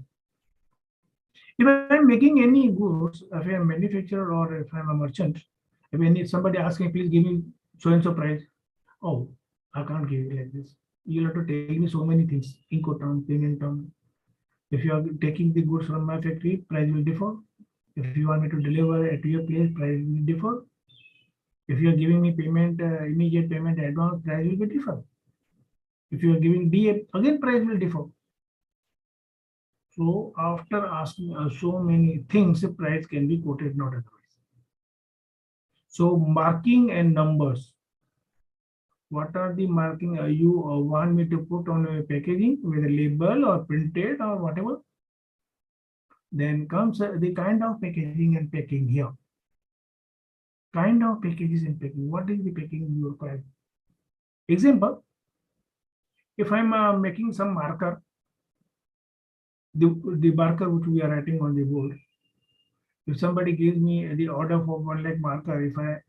If I'm making any goods, if I'm a manufacturer or if I'm a merchant, if somebody asking, please give me so and so price. Oh, I can't give you like this. You'll have to tell me so many things, Incoterm, payment term. If you are taking the goods from my factory, price will differ. If you want me to deliver at your place, price will differ. If you are giving me payment, immediate payment advance, price will be different. If you are giving DA, again price will differ. So after asking so many things, the price can be quoted, not otherwise. So marking and numbers. What are the marking you want me to put on a packaging, whether label or printed or whatever? Then comes the kind of packaging and packing here. Kind of packages and packing. What is the packing you require? Example, if I'm making some marker, the marker which we are writing on the board, if somebody gives me the order for 1 lakh marker, if I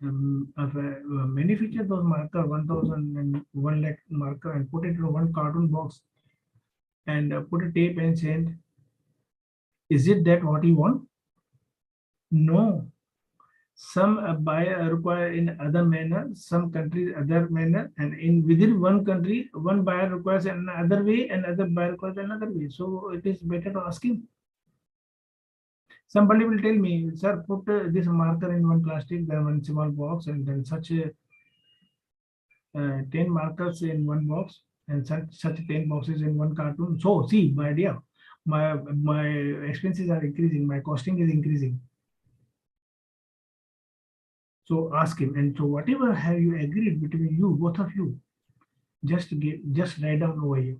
manufacture those marker 1,001 lakh marker and put it in one carton box and put a tape and send, is it that what you want? No. Some buyer require in other manner, some countries other manner, and in within one country, one buyer requires another way, and other buyer requires another way. So it is better to ask him. Somebody will tell me, sir, put this marker in one plastic, then one small box, and then such 10 markers in one box, and such 10 boxes in one cartoon. So see, my dear, my expenses are increasing, my costing is increasing. So ask him, and so whatever have you agreed between you, both of you, just write down over here.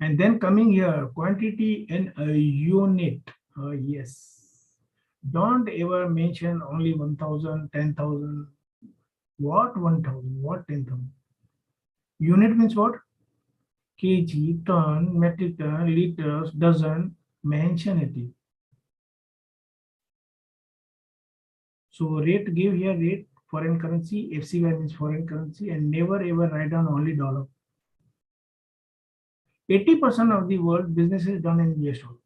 And then coming here, quantity and a unit. Yes. Don't ever mention only 1,000, 10,000. What 1,000? What 10,000? Unit means what? Kg, ton, metric ton, liters, dozen. Mention it. So rate, give here rate, foreign currency, FCY means foreign currency, and never ever write down only dollar. 80% of the world business is done in US dollar.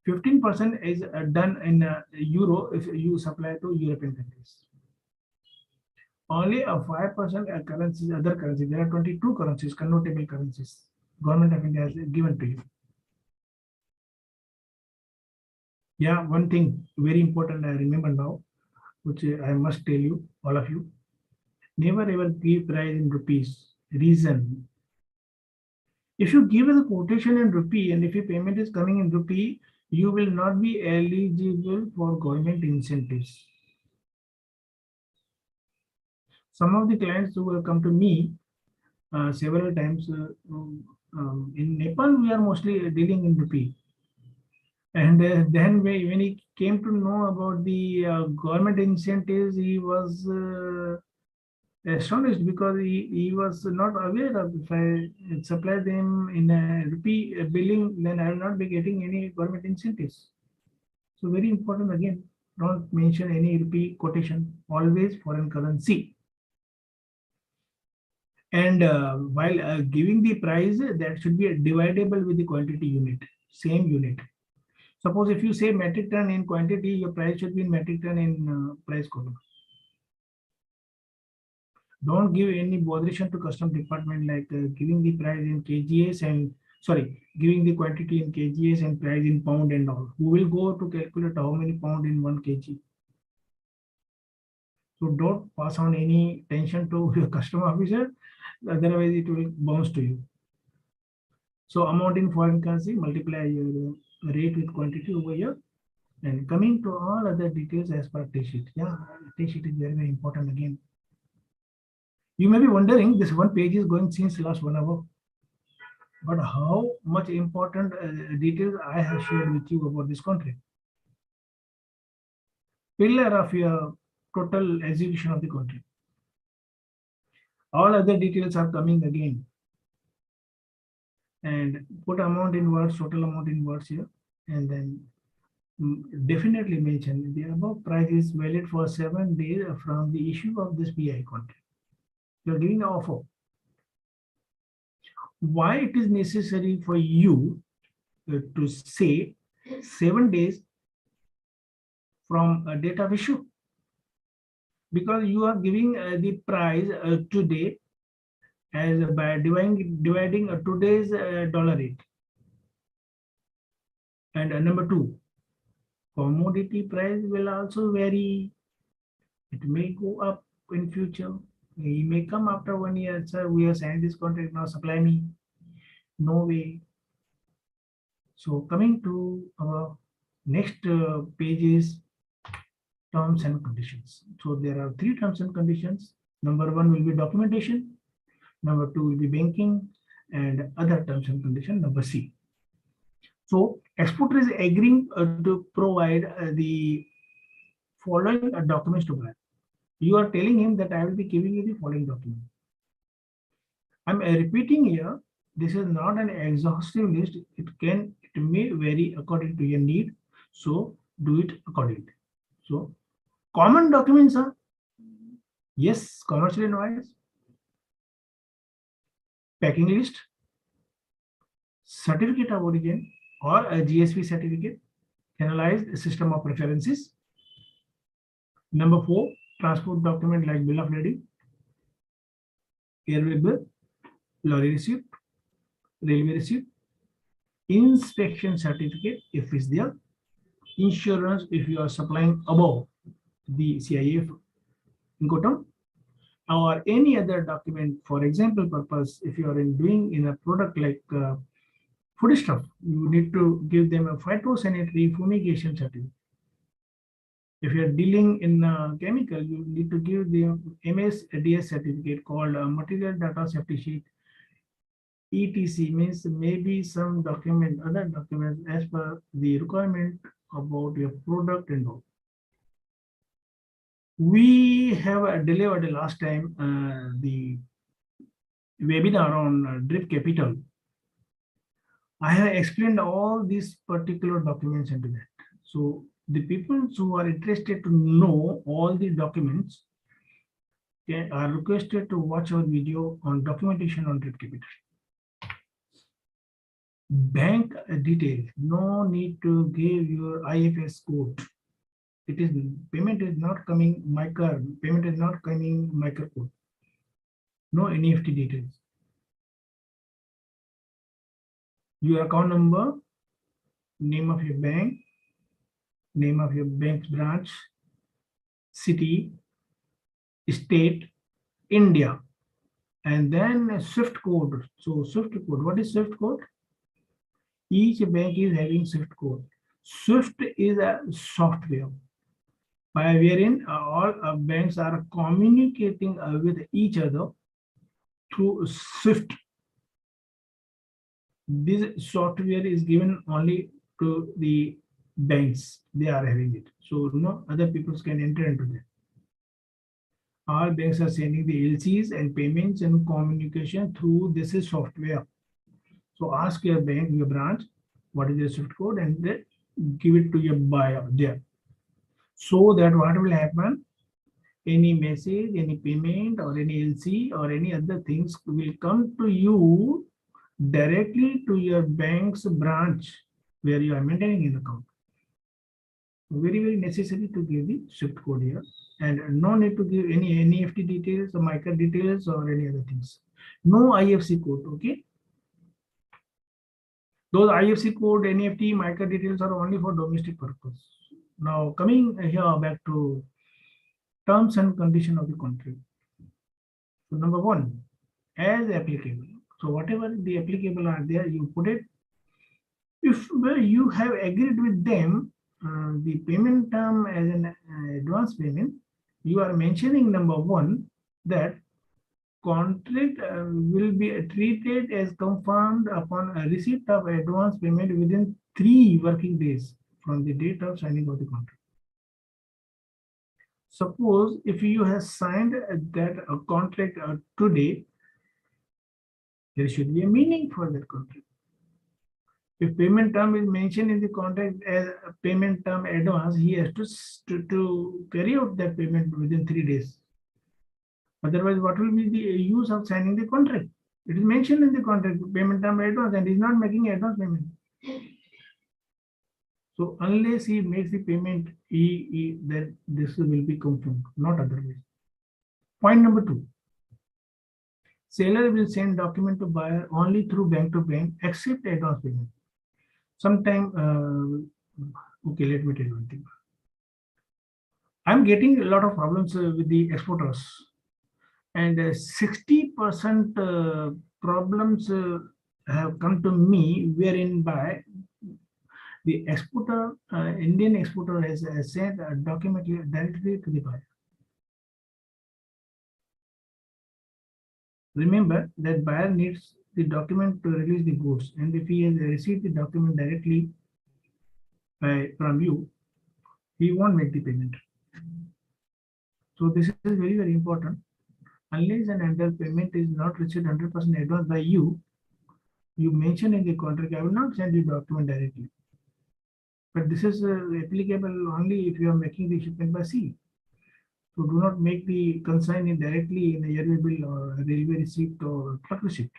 15% is done in euro if you supply to European countries. Only a 5% currencies, other currencies. There are 22 currencies, convertible currencies. Government of India has given to you. Yeah, one thing very important I remember now, which I must tell you, all of you. Never ever give price in rupees. Reason. If you give the quotation in rupee and if your payment is coming in rupee, you will not be eligible for government incentives. Some of the clients who have come to me several times in Nepal, we are mostly dealing in rupee. And then when he came to know about the government incentives, he was astonished because he was not aware of if I supply them in a rupee billing, then I will not be getting any government incentives. So very important again, don't mention any rupee quotation, always foreign currency. And while giving the price, that should be dividable with the quantity unit, same unit. Suppose if you say metric ton in quantity, your price should be in metric ton in price column. Don't give any botheration to custom department like giving the price in kgs and giving the quantity in kgs and price in pound and all. Who will go to calculate how many pound in 1 kg? So don't pass on any tension to your customer officer, otherwise it will bounce to you. So amount in foreign currency, multiply your rate with quantity over here. And coming to all other details as per T-sheet. Yeah, T-sheet is very, very important again. You may be wondering, this one page is going since last 1 hour. But how much important details I have shared with you about this contract. Pillar of your total execution of the contract. All other details are coming again. And put amount in words, total amount in words here. And then definitely mention the above price is valid for 7 days from the issue of this PI contract. You are giving an offer. Why it is necessary for you to say 7 days from a date of issue? Because you are giving the price today as by dividing today's dollar rate. And number 2, commodity price will also vary. It may go up in future. It may come after 1 year. Sir, we have signed this contract, now supply me. No way. So coming to our next page is terms and conditions. So there are 3 terms and conditions. Number 1 will be documentation. Number 2 will be banking, and other terms and condition, number C. So exporter is agreeing to provide the following documents to buyer. You are telling him that I will be giving you the following document. I'm repeating here, this is not an exhaustive list. It may vary according to your need. So do it accordingly. So common documents are, yes, commercial invoice, packing list, certificate of origin or a GSP certificate, analyzed system of references. Number 4, transport document like bill of lading, airway bill, lorry receipt, railway receipt, inspection certificate if it's there, insurance if you are supplying above the CIF Incoterm, or any other document for example purpose. If you are doing in a product like food stuff, you need to give them a phytosanitary fumigation certificate. If you are dealing in chemical, you need to give them MSDS certificate called material data safety sheet. ETC means maybe some document, other documents as per the requirement about your product and all. We have delivered last time the webinar on drip capital. I have explained all these particular documents into that. So the people who are interested to know all the documents are requested to watch our video on documentation on drip capital. Bank details, no need to give your IFS code. It is payment is not coming micro, payment is not coming micro code. No NEFT details. Your account number, name of your bank, name of your bank's branch, city, state, India, and then a SWIFT code. So SWIFT code, what is SWIFT code? Each bank is having SWIFT code. SWIFT is a software by wherein all banks are communicating with each other through SWIFT. This software is given only to the banks. They are having it. So no other people can enter into that. All banks are sending the LCs and payments and communication through this is software. So ask your bank, your branch, what is the SWIFT code, and give it to your buyer there. So that what will happen, any message, any payment or any LC or any other things will come to you directly to your bank's branch where you are maintaining an account. Very, very necessary to give the SWIFT code here, and no need to give any NEFT details or MICA details or any other things. No IFC code, okay? Those IFC code, NEFT, MICA details are only for domestic purpose. Now coming here back to terms and condition of the contract. So number one, as applicable. So whatever the applicable are there, you put it. If you have agreed with them, the payment term as an advance payment, you are mentioning number one that contract will be treated as confirmed upon a receipt of advance payment within 3 working days from the date of signing of the contract. Suppose if you have signed that contract today, there should be a meaning for that contract. If payment term is mentioned in the contract as a payment term advance, he has to carry out that payment within 3 days. Otherwise, what will be the use of signing the contract? It is mentioned in the contract, payment term advance, and he is not making advance payment. So unless he makes the payment, then this will be confirmed, not otherwise. Point number two. Seller will send document to buyer only through bank to bank, except advance payment. Sometime, okay, let me tell you one thing. I'm getting a lot of problems with the exporters, and 60% problems have come to me, wherein by the exporter, Indian exporter has sent a document directly to the buyer. Remember that buyer needs the document to release the goods, and if he has received the document directly from you, he won't make the payment. So this is very, very important. Unless and until payment is not received 100% advance by you, you mention in the contract, I will not send you document directly. But this is applicable only if you are making the shipment by sea. So do not make the consignee directly in a airway bill or railway receipt or truck receipt.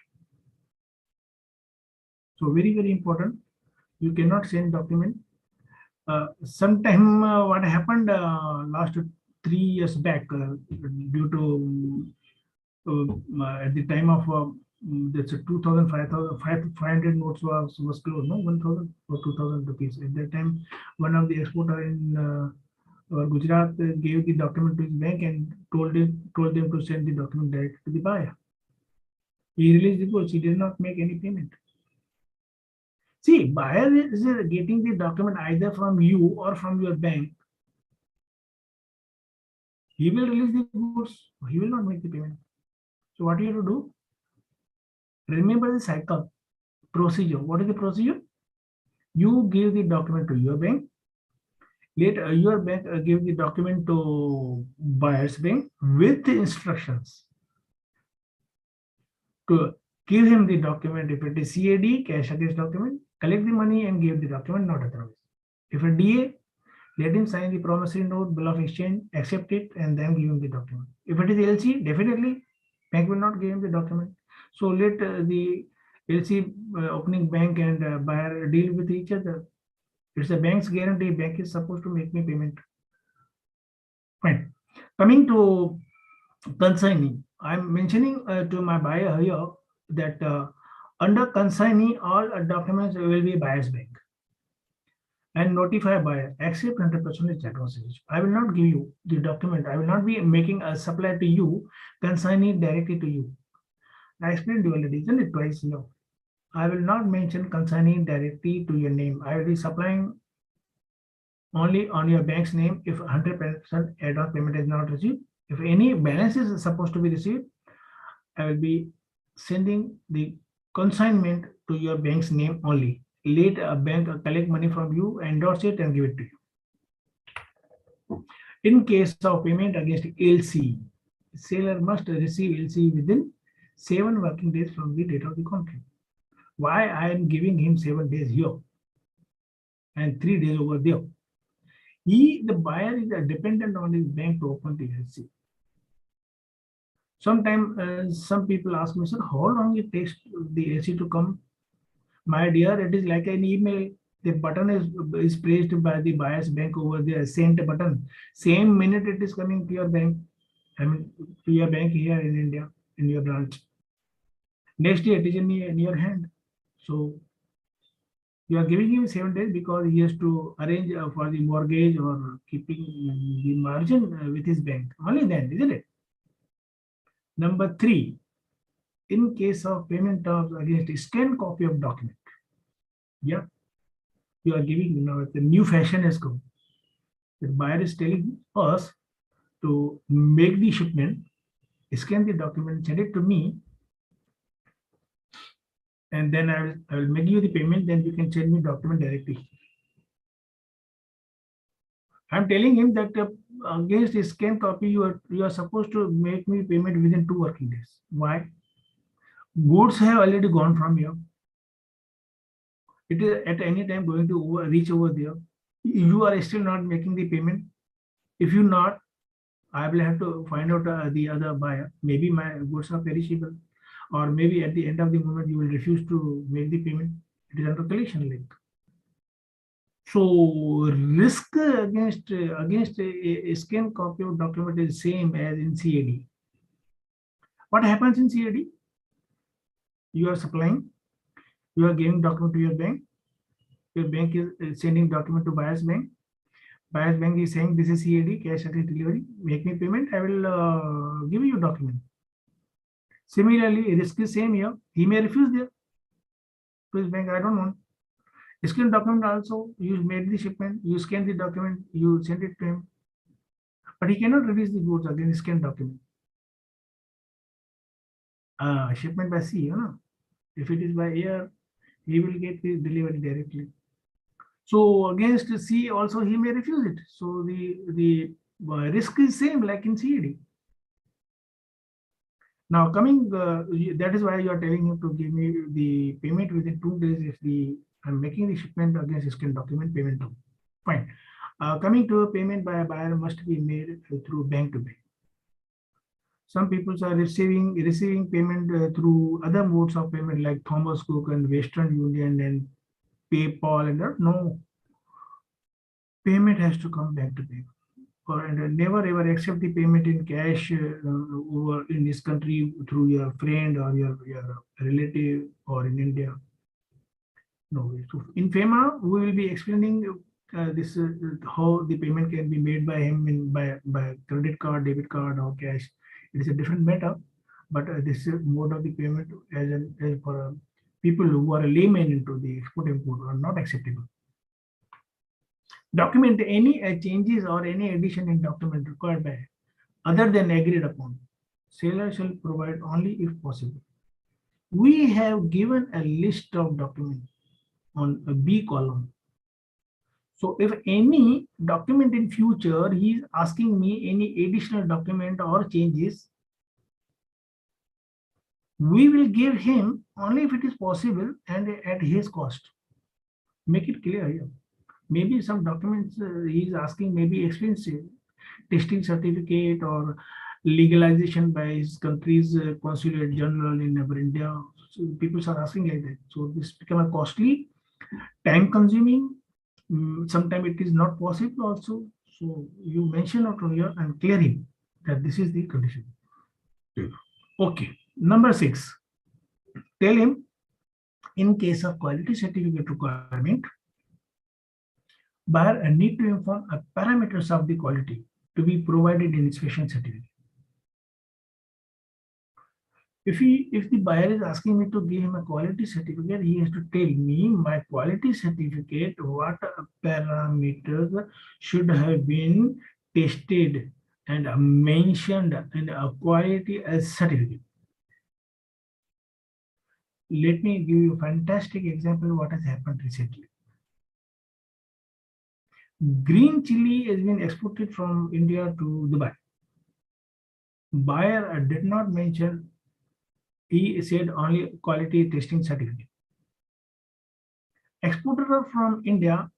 So very, very important. You cannot send document. Sometime what happened last 3 years back due to at the time of that's a 2,000, 500 notes was closed, no, 1,000 or 2,000 rupees. At that time, one of the exporter in Gujarat gave the document to his bank and told them to send the document directly to the buyer. He released the goods. He did not make any payment. See, buyer is getting the document either from you or from your bank. He will release the goods. He will not make the payment. So what you have to do? Remember the cycle procedure. What is the procedure? You give the document to your bank. Let your bank give the document to buyer's bank with instructions to give him the document. If it is CAD, cash against document, collect the money and give the document, not otherwise. If a DA, let him sign the promissory note, bill of exchange, accept it, and then give him the document. If it is LC, definitely bank will not give him the document. So let the LC opening bank and buyer deal with each other. It's a bank's guarantee. Bank is supposed to make me payment. Fine. Coming to consignee, I'm mentioning to my buyer here that under consignee, all documents will be buyer's bank. And notify buyer, accept 100% advances. I will not give you the document. I will not be making a supply to you, consignee directly to you. I explained you already, isn't it twice here? I will not mention consignee directly to your name. I will be supplying only on your bank's name if 100% advance payment is not received. If any balance is supposed to be received, I will be sending the consignment to your bank's name only. Let a bank collect money from you, endorse it, and give it to you. In case of payment against LC, seller must receive LC within 7 working days from the date of the contract. Why I am giving him 7 days here and 3 days over there? The buyer is dependent on his bank to open the LC. Sometimes some people ask me, sir, how long it takes the LC to come? My dear, it is like an email. The button is pressed by the buyer's bank over there, sent button. Same minute it is coming to your bank. I mean, to your bank here in India, in your branch. Next day it is in your hand. So you are giving him 7 days because he has to arrange for the mortgage or keeping the margin with his bank. Only then, isn't it? Number 3, in case of payment terms against a scanned copy of document. Yeah, you are giving, the new fashion has come. The buyer is telling us to make the shipment, scan the document, send it to me, and then I will make you the payment, then you can send me document directly. I'm telling him that against a scan copy, you are supposed to make me payment within 2 working days. Why? Goods have already gone from here. It is at any time going to reach over there. You are still not making the payment. If you not, I will have to find out the other buyer. Maybe my goods are perishable, or maybe at the end of the moment you will refuse to make the payment. It is under collection link. So risk against a scan copy of document is same as in CAD. What happens in CAD? You are supplying, you are giving document to your bank. Your bank is sending document to buyer's bank. Buyer's bank is saying this is CAD, cash against delivery. Make me payment. I will give you document. Similarly, risk is same here. He may refuse there to his bank. I don't want. Scan document also. You made the shipment. You scan the document. You send it to him. But he cannot release the goods against scan document. Shipment by sea, If it is by air, he will get the delivery directly. So against sea also he may refuse it. So the risk is same like in CAD. Now coming, that is why you are telling him to give me the payment within 2 days if I'm making the shipment against scan document payment term. Fine. Coming to payment by a buyer must be made through bank to bank. Some people are receiving payment through other modes of payment like Thomas Cook and Western Union and PayPal and that. No, payment has to come back to bank. And never ever accept the payment in cash over in this country through your friend or your relative or in India. No, in FEMA we will be explaining this how the payment can be made by him by credit card, debit card, or cash. It is a different matter, but this mode of the payment as for people who are a layman into the export import are not acceptable. Document any changes or any addition in document required by other than agreed upon. Seller shall provide only if possible. We have given a list of documents on a B column. So if any document in future, he is asking me any additional document or changes, we will give him only if it is possible and at his cost. Make it clear here. Maybe some documents he is asking maybe expensive, testing certificate or legalization by his country's consulate general in our India. So people are asking like that. So this become a costly, time consuming. Sometimes it is not possible also. So you mention out here and clear him that this is the condition. Okay. Number 6. Tell him in case of quality certificate requirement, buyer need to inform parameters of the quality to be provided in inspection certificate. If the buyer is asking me to give him a quality certificate, he has to tell me my quality certificate, what parameters should have been tested and mentioned in a quality as certificate. Let me give you a fantastic example of what has happened recently. Green chili has been exported from India to Dubai. Buyer did not mention, he said only quality testing certificate. Exporter from India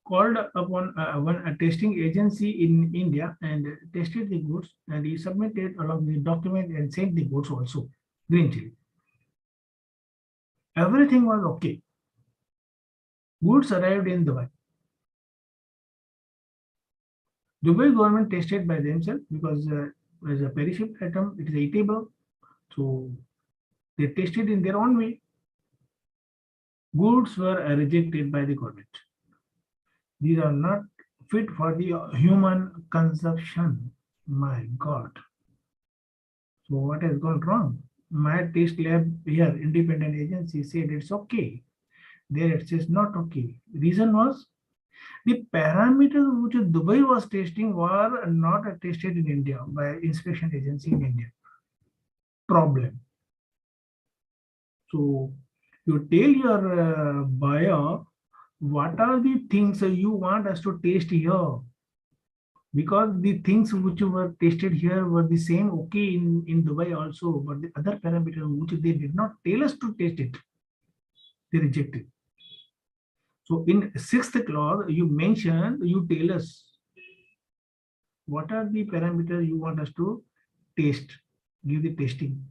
called upon a testing agency in India and tested the goods, and he submitted along the document and sent the goods also, green chili. Everything was okay. Goods arrived in Dubai. Dubai government tested by themselves because as a perishable item, it is eatable. So they tested in their own way. Goods were rejected by the government. These are not fit for the human consumption. My God. So what has gone wrong? My test lab here, independent agency said it's okay. There it says not okay. Reason was the parameters which Dubai was testing were not tested in India by inspection agency in India. Problem. So you tell your buyer what are the things you want us to taste here, because the things which were tested here were the same okay in Dubai also, but the other parameters which they did not tell us to taste it, they rejected. So in 6th clause, you mentioned, you tell us what are the parameters you want us to taste, give the testing.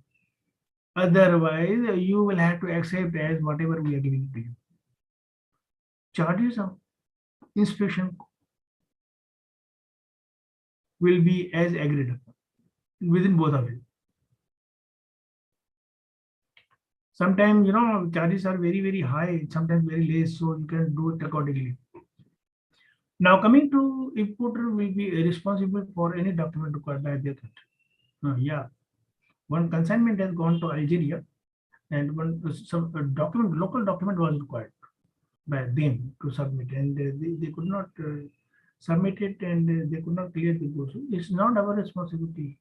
Otherwise, you will have to accept as whatever we are giving to you. Charges of inspection will be as agreed upon within both of you. Sometimes, charges are very, very high, sometimes very less, so you can do it accordingly. Now, coming to importer will be responsible for any document required by their country. Yeah, one consignment has gone to Algeria, and some document, local document was required by them to submit, and they could not submit it, and they could not clear the goods. It's not our responsibility.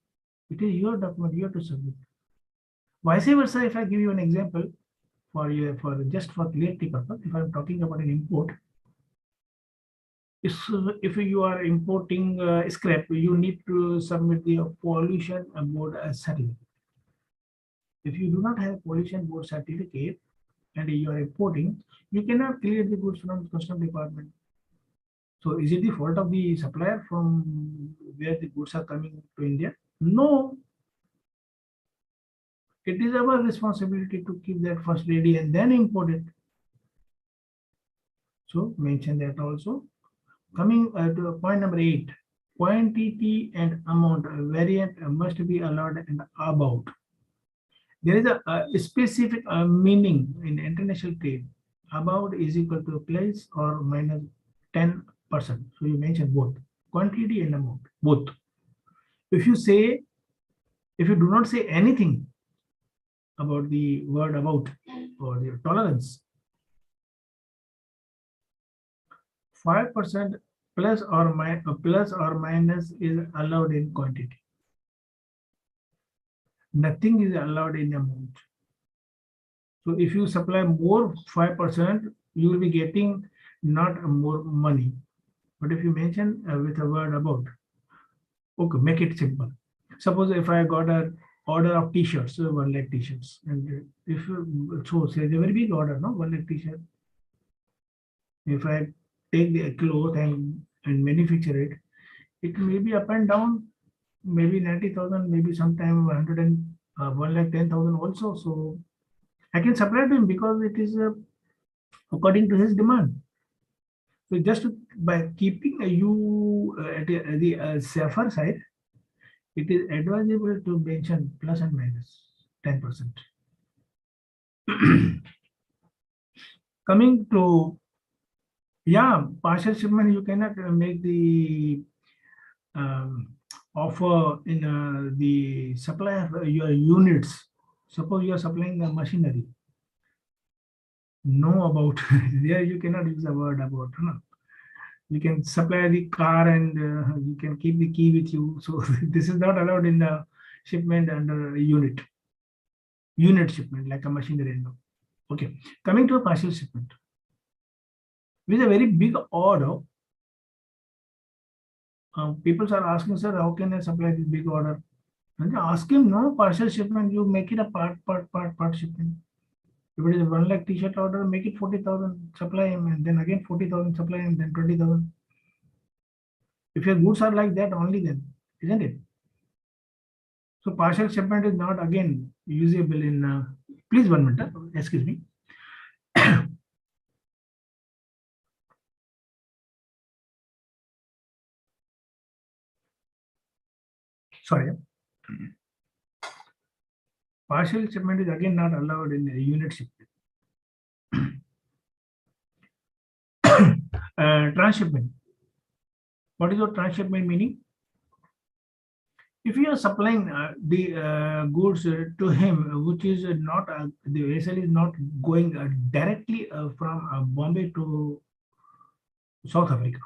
It is your document, you have to submit. Vice versa, if I give you an example for just for clarity purpose, if I'm talking about an import, if you are importing scrap, you need to submit the pollution board certificate. If you do not have pollution board certificate and you are importing, you cannot clear the goods from custom department. So is it the fault of the supplier from where the goods are coming to India? No. It is our responsibility to keep that first ready and then import it. So mention that also. Coming to point number 8, quantity and amount variant must be allowed and about. There is a specific meaning in international trade. About is equal to plus or minus 10%. So you mentioned both quantity and amount, both. If you do not say anything about the word about or the tolerance, 5% plus or minus is allowed in quantity. Nothing is allowed in amount. So if you supply more 5%, you will be getting not more money. But if you mention with a word about, okay, make it simple. Suppose if I got a order of t-shirts, 1 lakh t-shirts, and if so say a very big order, no, 1 lakh t-shirt. If I take the cloth and manufacture it, it may be up and down, maybe 90,000, maybe sometime 100 and 1 lakh 10,000 also. So I can supply to him because it is according to his demand. So just by keeping you at the safer side, it is advisable to mention plus and minus 10%. Coming to, yeah, partial shipment, you cannot make the offer in the supply of your units. Suppose you are supplying a machinery. Know about there you cannot use a word about. No? You can supply the car and you can keep the key with you. So this is not allowed in the shipment under unit shipment like a machinery. Okay, coming to a partial shipment. With a very big order, people are asking, sir, how can I supply this big order? And ask him, no, partial shipment, you make it a part shipment. If it is a 1 lakh t-shirt order, make it 40,000, supply him, and then again 40,000, supply him, then 20,000. If your goods are like that, only then, isn't it? So partial shipment is not again usable in, please 1 minute, excuse me. Sorry. Partial shipment is again not allowed in a unit shipment. Transshipment. What is your transshipment meaning? If you are supplying the goods to him, which is not, the vessel is not going directly from Bombay to South Africa.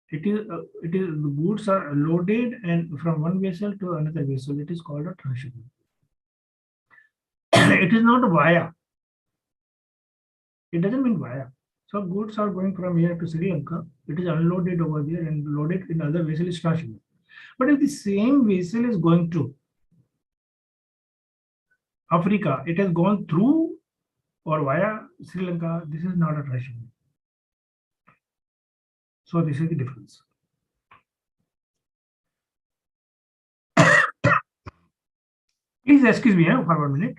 It is the goods are loaded and from one vessel to another vessel. It is called a transshipment. It is not via. It doesn't mean via. So goods are going from here to Sri Lanka. It is unloaded over there and loaded in other vessel is transshipment. But if the same vessel is going to Africa, it has gone through or via Sri Lanka, this is not a transshipment. So this is the difference. Please excuse me for 1 minute.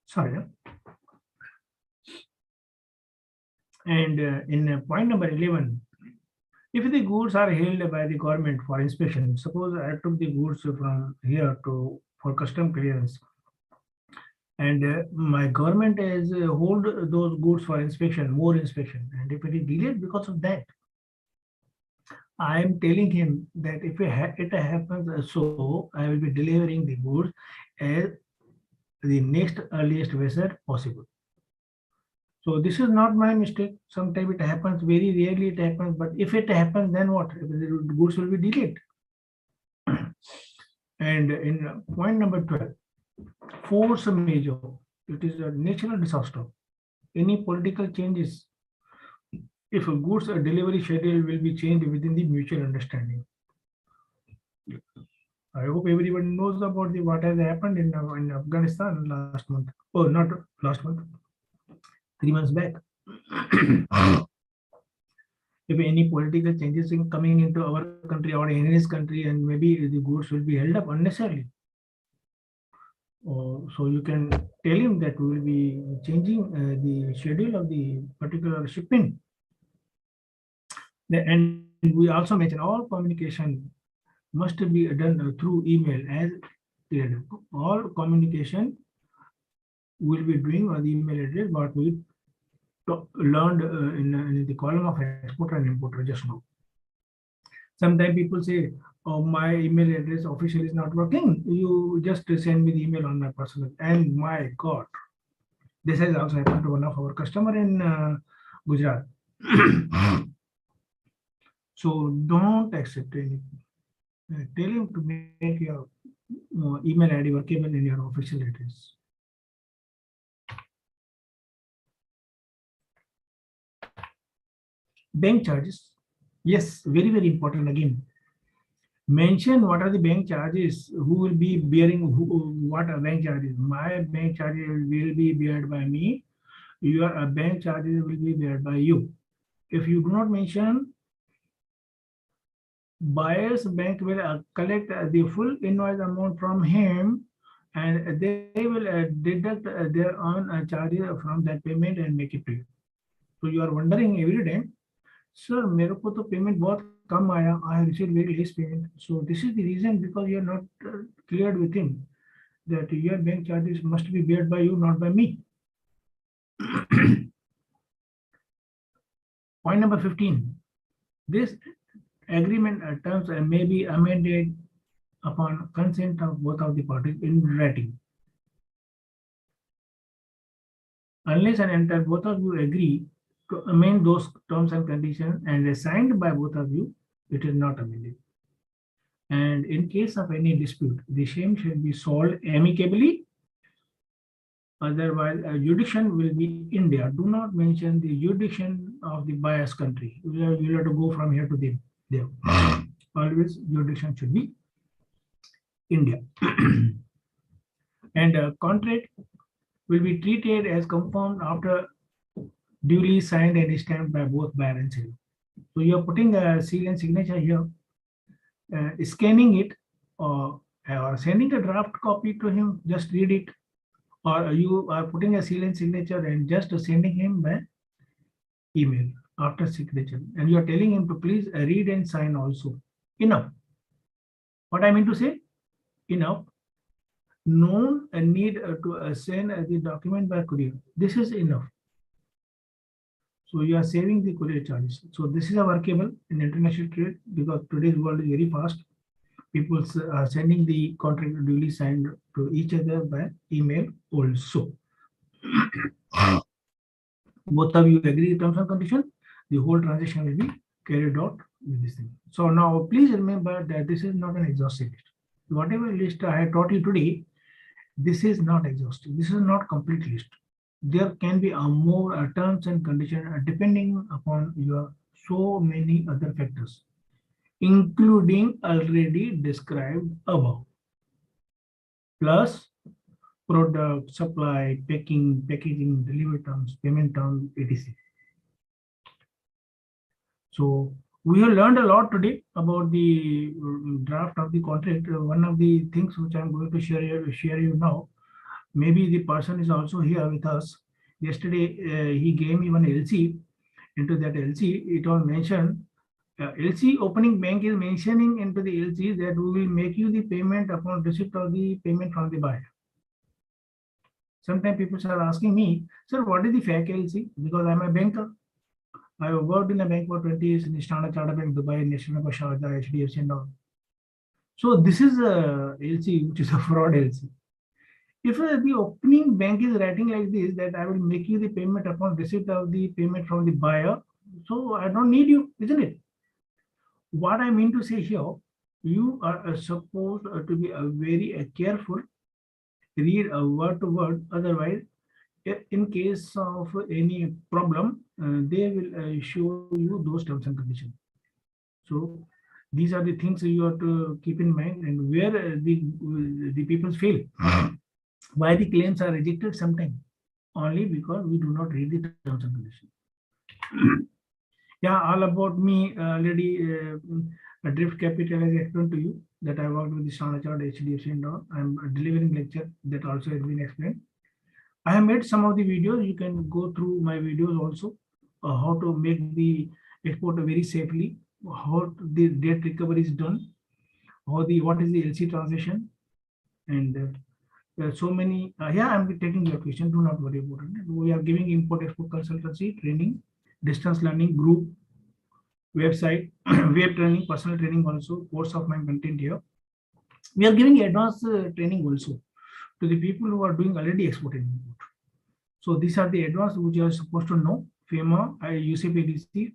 Sorry. And in point number 11, if the goods are held by the government for inspection, suppose I took the goods from here to for custom clearance, and my government has hold those goods for inspection, more inspection, and if it is delayed because of that, I am telling him that if it happens so, I will be delivering the goods as the next earliest vessel possible. So this is not my mistake. Sometimes it happens, very rarely it happens, but if it happens, then what? The goods will be delayed. And in point number 12, force majeure, it is a natural disaster. Any political changes, if a goods delivery schedule will be changed within the mutual understanding. I hope everyone knows about what has happened in Afghanistan last month. Oh, not last month, 3 months back. If any political changes in coming into our country or in his country, and maybe the goods will be held up unnecessarily. So you can tell him that we will be changing the schedule of the particular shipping. And we also mention all communication must be done through email as cleared. All communication will be doing on the email address what we learned in the column of exporter and importer just now. Sometimes people say, oh, my email address official is not working. You just send me the email on my personal. And my God, this has also happened to one of our customer in Gujarat. So don't accept anything. Tell him to make your email ID workable in your official address. Bank charges. Yes, very, very important again. Mention what are the bank charges, who will be bearing what are bank charges. My bank charges will be beared by me. Your bank charges will be beared by you. If you do not mention, buyer's bank will collect the full invoice amount from him, and they will deduct their own charges from that payment and make it pay. So you are wondering every time, sir, मेरे को तो payment बहुत कम आया. I have received very less payment. So this is the reason, because you are not cleared with him that your bank charges must be beared by you, not by me. Point number 15. This agreement terms may be amended upon consent of both of the parties in writing. Unless and until both of you agree to amend those terms and conditions and signed by both of you, it is not amended. And in case of any dispute, the same shall be solved amicably. Otherwise, a jurisdiction will be India. Do not mention the jurisdiction of the buyer's country. You have to go from here to there. Always jurisdiction should be India. And a contract will be treated as confirmed after duly signed and stamped by both buyer and seller. So you are putting a seal and signature here, scanning it, or sending a draft copy to him, just read it, or you are putting a seal and signature and just sending him by email after signature, and you are telling him to please read and sign also. Enough. What I mean to say, enough. No need to send the document by courier. This is enough. So you are saving the courier charges. So this is a workable in international trade, because today's world is very fast. People are sending the contract duly signed to each other by email also. Both of you agree terms and conditions, the whole transaction will be carried out with this thing. So now please remember that this is not an exhaustive list. Whatever list I have taught you today, this is not exhaustive. This is not complete list. There can be more terms and conditions depending upon your so many other factors, including already described above, plus product, supply, packing, packaging, delivery terms, payment terms, etc. So we have learned a lot today about the draft of the contract. One of the things which I'm going to share you now, maybe the person is also here with us. Yesterday, he gave me one LC. Into that LC, it was mentioned, LC opening bank is mentioning into the LC that we will make you the payment upon receipt of the payment from the buyer. Sometimes people are asking me, sir, what is the fake LC? Because I'm a banker. I have worked in a bank for 20 years in the Standard Chartered Bank, Dubai, National Bank of Sharjah, HDFC and all. So this is a LC, which is a fraud LC. If the opening bank is writing like this, that I will make you the payment upon receipt of the payment from the buyer, so I don't need you, isn't it? What I mean to say here, you are supposed to be very careful, read word to word, otherwise, in case of any problem, they will show you those terms and conditions. So these are the things you have to keep in mind, and where the people fail. Why the claims are rejected sometimes? Only because we do not read the terms and conditions. Yeah, all about me already. Drift Capital has explained to you that I worked with the Standard Chartered, HDFC and all. I'm delivering lecture that also has been explained. I have made some of the videos. You can go through my videos also. How to make the export very safely, how the debt recovery is done, what is the LC transaction, and There are so many. Yeah, I'm taking your question. Do not worry about it. We are giving import-export consultancy training, distance learning group, website, web training, personal training also, course of my content here. We are giving advanced training also to the people who are doing already export and import. So these are the advanced which you are supposed to know. FEMA, UCPDC,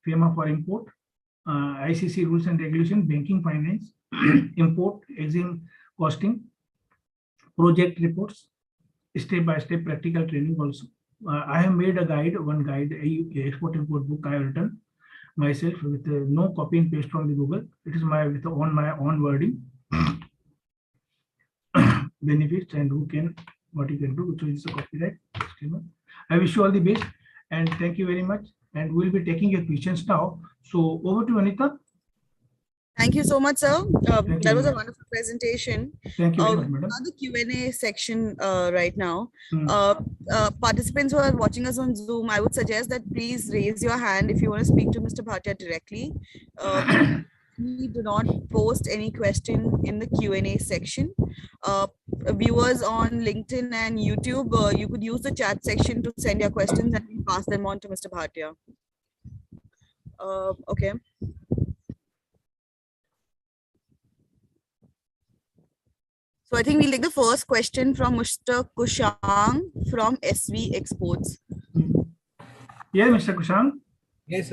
FEMA for import, ICC rules and regulation, banking finance, import, exim costing, project reports, step-by-step practical training also. I have made a guide, one guide, a export import book I have written myself with no copy and paste from the Google. It is my with my own wording, benefits and who can, what you can do, which is a copyright disclaimer. I wish you all the best and thank you very much. And we'll be taking your questions now. So over to Anita. Thank you so much, sir. Thank That you was very a much. wonderful presentation. Thank you very much, We madam. have the Q&A section right now. Hmm. Participants who are watching us on Zoom, I would suggest that please raise your hand if you want to speak to Mr. Bhatia directly. We do not post any question in the Q&A section. Viewers on LinkedIn and YouTube, you could use the chat section to send your questions and we pass them on to Mr. Bhatia. Okay. So I think we'll take the first question from Mr. Kushang from SV Exports. Yeah, Mr. Kushang. Yes.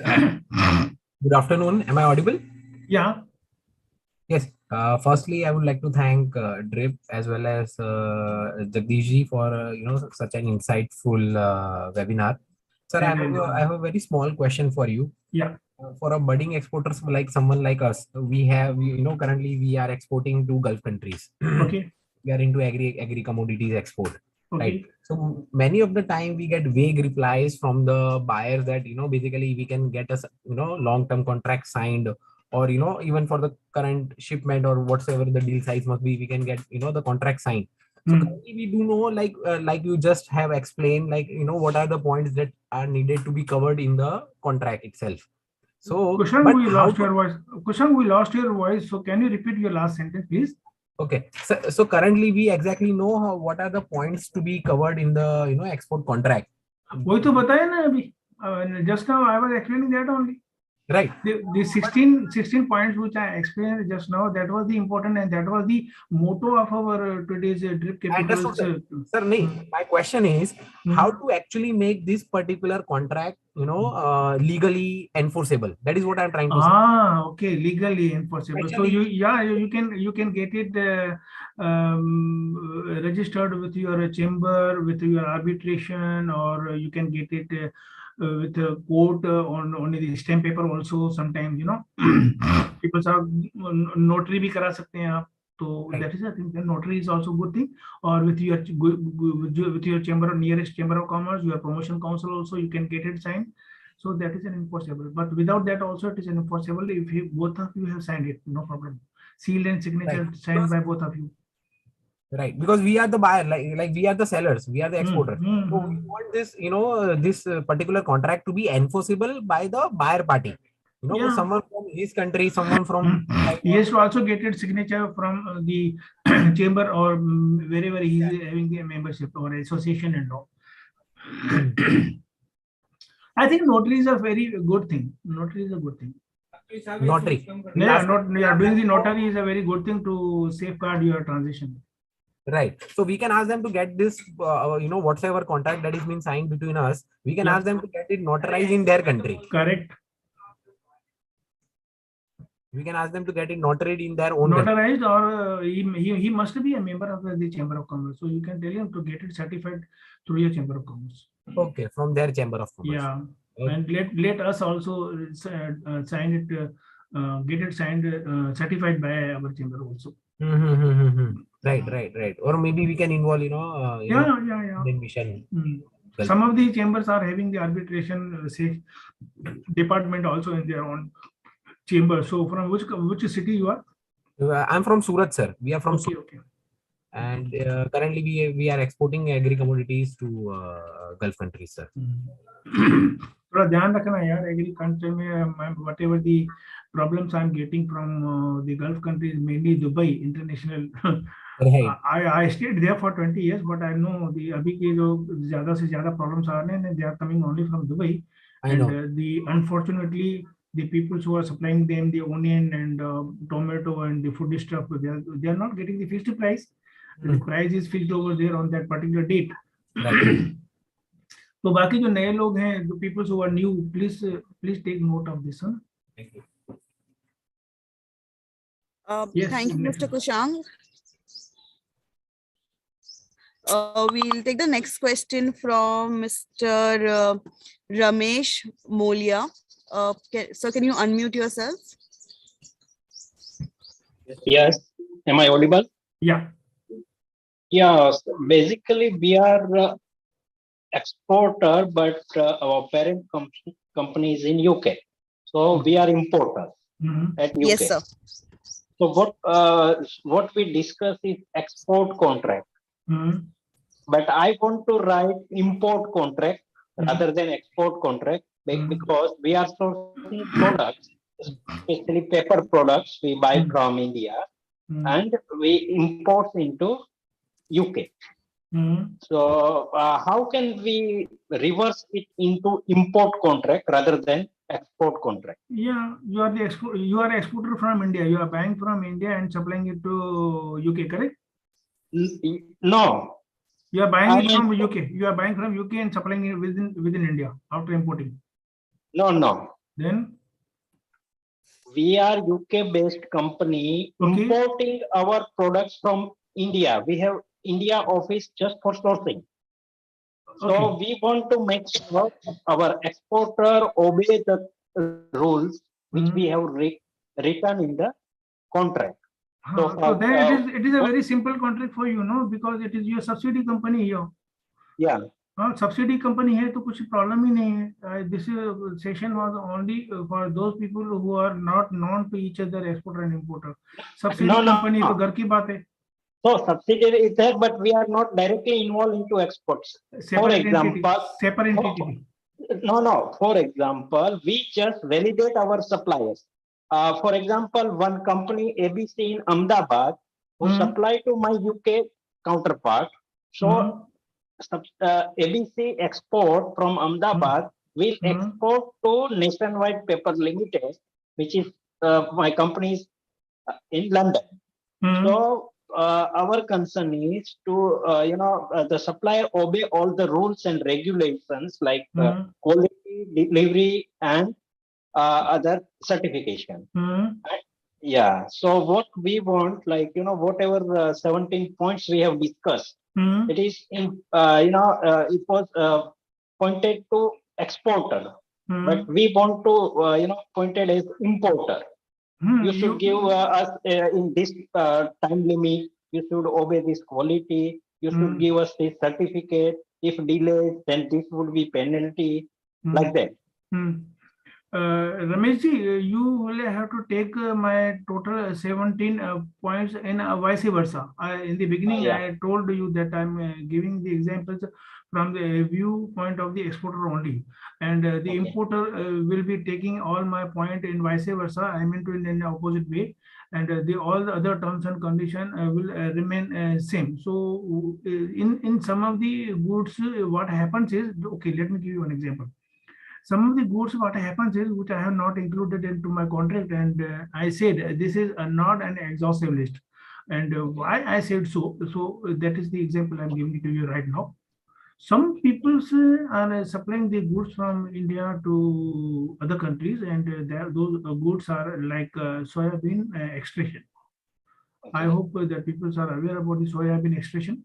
Good afternoon. Am I audible? Yeah. Yes. Firstly, I would like to thank Drip as well as Jagdishji for such an insightful webinar. Sir, I have a very small question for you. Yeah. For a budding exporters like someone like us, we have currently we are exporting to Gulf countries. Okay. We are into agri commodities export. Okay. Right. So many of the time we get vague replies from the buyers that basically we can get a long-term contract signed, or even for the current shipment or whatsoever the deal size must be, we can get the contract signed. So currently we do know, like you just have explained, what are the points that are needed to be covered in the contract itself. So Kushang, we lost your voice. Kushang, we lost your voice. So can you repeat your last sentence, please? Okay, so currently we exactly know what are the points to be covered in the export contract. वही तो बताया ना अभी. Just now I was explaining that only. Right. The 16 points which I explained just now, that was the important and that was the motto of our today's Drip Capital. Sir, my question is how to actually make this particular contract, legally enforceable. That is what I'm trying to say. Okay, legally enforceable. Actually, so you can get it registered with your chamber, with your arbitration, or you can get it with a court on the stamp paper also. Sometimes people are notary bhi kara sakte hain aap. So that is, I think, the notary is also good thing. Or with your chamber, nearest chamber of commerce, your promotion council also, you can get it signed. So that is an enforceable. But without that also, it is an enforceable if both of you have signed it. No problem. Sealed and signature signed by both of you. Right, because we are the buyer, like we are the sellers, we are the exporters. So we want this, this particular contract to be enforceable by the buyer party. Someone from his country, someone from. He has to also get its signature from the chamber or wherever he is having the membership or association and all. I think notary is a very good thing. Notary is a good thing. Notary. Yeah, doing the notary is a very good thing to safeguard your transition. Right. So we can ask them to get this, whatever contract that is being signed between us, we can ask them to get it notarized in their country. Correct. We can ask them to get it notarized in their own notarized country. Or he must be a member of the Chamber of Commerce. So you can tell him to get it certified through your Chamber of Commerce. Okay, from their Chamber of Commerce. Yeah. Okay. And let us also sign it, get it signed, certified by our chamber also. Right. Or maybe we can involve, mission. Some of the chambers are having the arbitration department also in their own chamber. So from which city you are? I'm from Surat, sir. We are from Surat. Okay. And currently we are exporting agri commodities to Gulf countries, sir. थोड़ा ध्यान रखना यार, agree country में whatever the problems I'm getting from the Gulf countries, mainly Dubai International. Right. I stayed there for 20 years, but I know the अभी के जो ज़्यादा से ज़्यादा problems आ रहे हैं, they are coming only from Dubai, I and know. the unfortunately the people who are supplying them the onion and tomato and the food stuff, they are not getting the fixed price. The price is fixed over there on that particular date. Right. तो बाकी जो नए लोग हैं, the people who are new, please take note of this. Thank you. Yes, Thank you, Mr. Kushang. We'll take the next question from Mr. Ramesh Molia. So can you unmute yourself? Yes. Am I audible? Yeah. Yeah. Basically, we are exporter, but our parent company is in UK. So we are importer at UK. Yes, sir. So what we discuss is export contract. But I want to write import contract rather than export contract because we are sourcing products, especially paper products we buy from India and we import into UK. So how can we reverse it into import contract rather than export contract? Yeah, you are the exporter from India. You are buying from India and supplying it to UK, correct? No. You are buying it from UK. You are buying from UK and supplying it within India after importing. No. Then we are UK-based company importing our products from India. We have India office just for sourcing. So we want to make sure our exporter obey the rules which we have written in the contract. So then it is a very simple contract for you, no? Because it is your subsidy company here. Yeah. Subsidy company है तो कुछ problem ही नहीं है. This session was only for those people who are not known to each other, exporter and importer. Subsidy company तो घर की बात है. So subsidiary is there, but we are not directly involved into exports. For example, separate entity. No. For example, we just validate our suppliers. For example, one company ABC in Ahmedabad who supply to my UK counterpart. So ABC export from Ahmedabad will export to Nationwide Paper Limited, which is my company in London. So our concern is to the supplier obey all the rules and regulations like quality, delivery, and other certification. Yeah. So what we want, like whatever 17 points we have discussed, it is in it was pointed to exporter, but we want to pointed as importer. You should give us in this time limit. You should obey this quality. You should give us this certificate. If delayed, then this would be penalty, like that. Ramesh ji, you will have to take my total 17 points in vice versa. In the beginning, I told you that I'm giving the examples from the viewpoint of the exporter only, and the importer will be taking all my point in vice versa. I mean to in an opposite way, and all the other terms and condition will remain same. So in some of the goods, what happens is, okay, let me give you an example. Some of the goods, what happens is, which I have not included into my contract, and I said this is not an exhaustive list. And why I said so? So that is the example I'm giving to you right now. Some people are supplying the goods from India to other countries, and those goods are like soybean extraction. I hope that people are aware about the soybean extraction.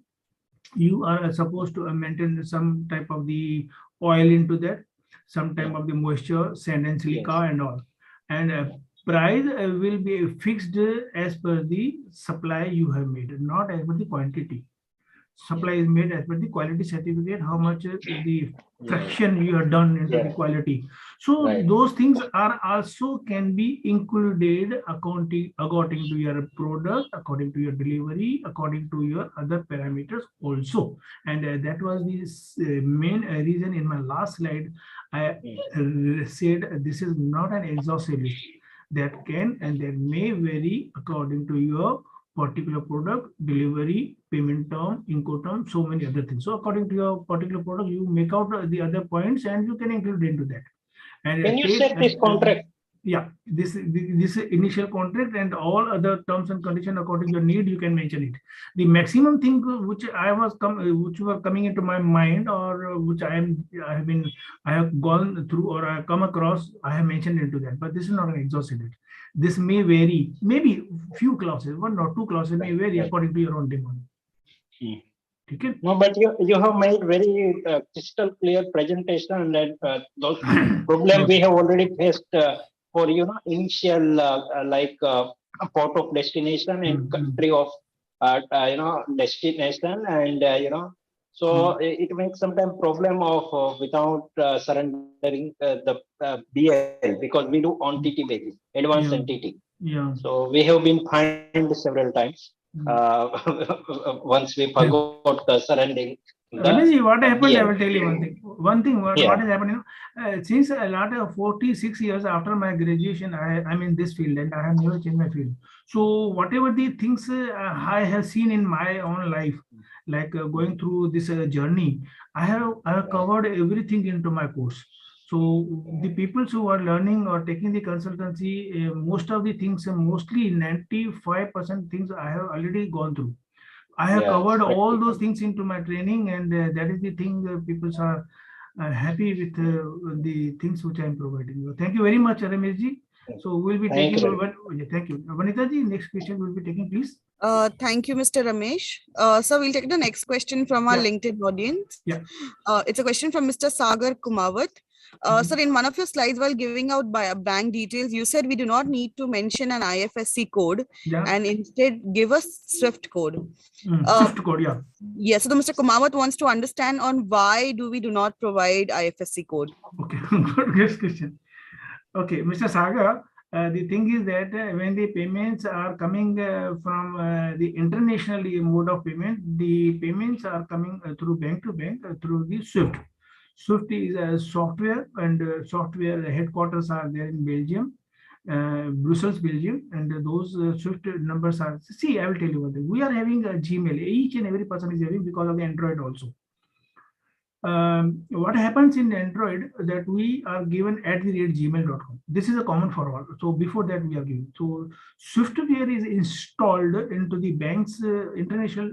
You are supposed to maintain some type of the oil into that, some type of the moisture, sand and silica and all. And price will be fixed as per the supply you have made, not as per the quantity. supply is made as per the quality certificate, how much the fraction you have done into the quality. So those things are also can be included according to your product, according to your delivery, according to your other parameters also. And that was the main reason in my last slide I said this is not an exhaustive list. That can and that may vary according to your particular product, delivery, payment term, Incoterm, so many other things. So according to your particular product, you make out the other points and you can include into that. And can you set this contract? Yeah, this initial contract and all other terms and conditions according to your need, you can mention it. The maximum thing which which were coming into my mind, or which I have gone through or I have come across, I have mentioned into that. But this is not an exhaustive list. This may vary, maybe few clauses, one or two clauses may vary according to your own demand. Okay. No, but you have made very crystal clear presentation, and those problems we have already faced for initial port of destination and country of destination, and so it makes sometimes problem of without surrendering the BL, because we do on TT basis, advanced entity. Yeah. So we have been fined several times. Once we forgot the surrendering. Ramesh, what happened? I will tell you one thing. What is happening? Since a lot of 46 years after my graduation, I'm in this field and I have never changed my field. So whatever the things I have seen in my own life, like going through this journey, I have covered everything into my course. So the people who are learning or taking the consultancy, most of the things, mostly 95% things I have already gone through. I have covered all those things into my training, and that is the thing people are happy with the things which I am providing. Thank you very much, Ramesh ji. So we'll be taking over. Thank you. Vanita ji, next question we'll be taking, please. Thank you, Mr. Ramesh. So we'll take the next question from our LinkedIn audience. Yeah. It's a question from Mr. Sagar Kumawat. Sir, in one of your slides while giving out bank details, you said we do not need to mention an IFSC code and instead give us SWIFT code. SWIFT code, yeah. Yes, so Mr. Kumawat wants to understand on why we do not provide IFSC code. Okay, good question. Okay, Mr. Sagar, the thing is that when the payments are coming from the international mode of payment, the payments are coming through bank to bank through the SWIFT. SWIFT is a software, and software headquarters are there in Belgium, Brussels, Belgium, and those SWIFT numbers are. See, I will tell you one thing. We are having a Gmail. Each and every person is having because of the Android also. What happens in Android that we are given @gmail.com. This is a common for all. So before that we are given. So Swiftware is installed into the bank's international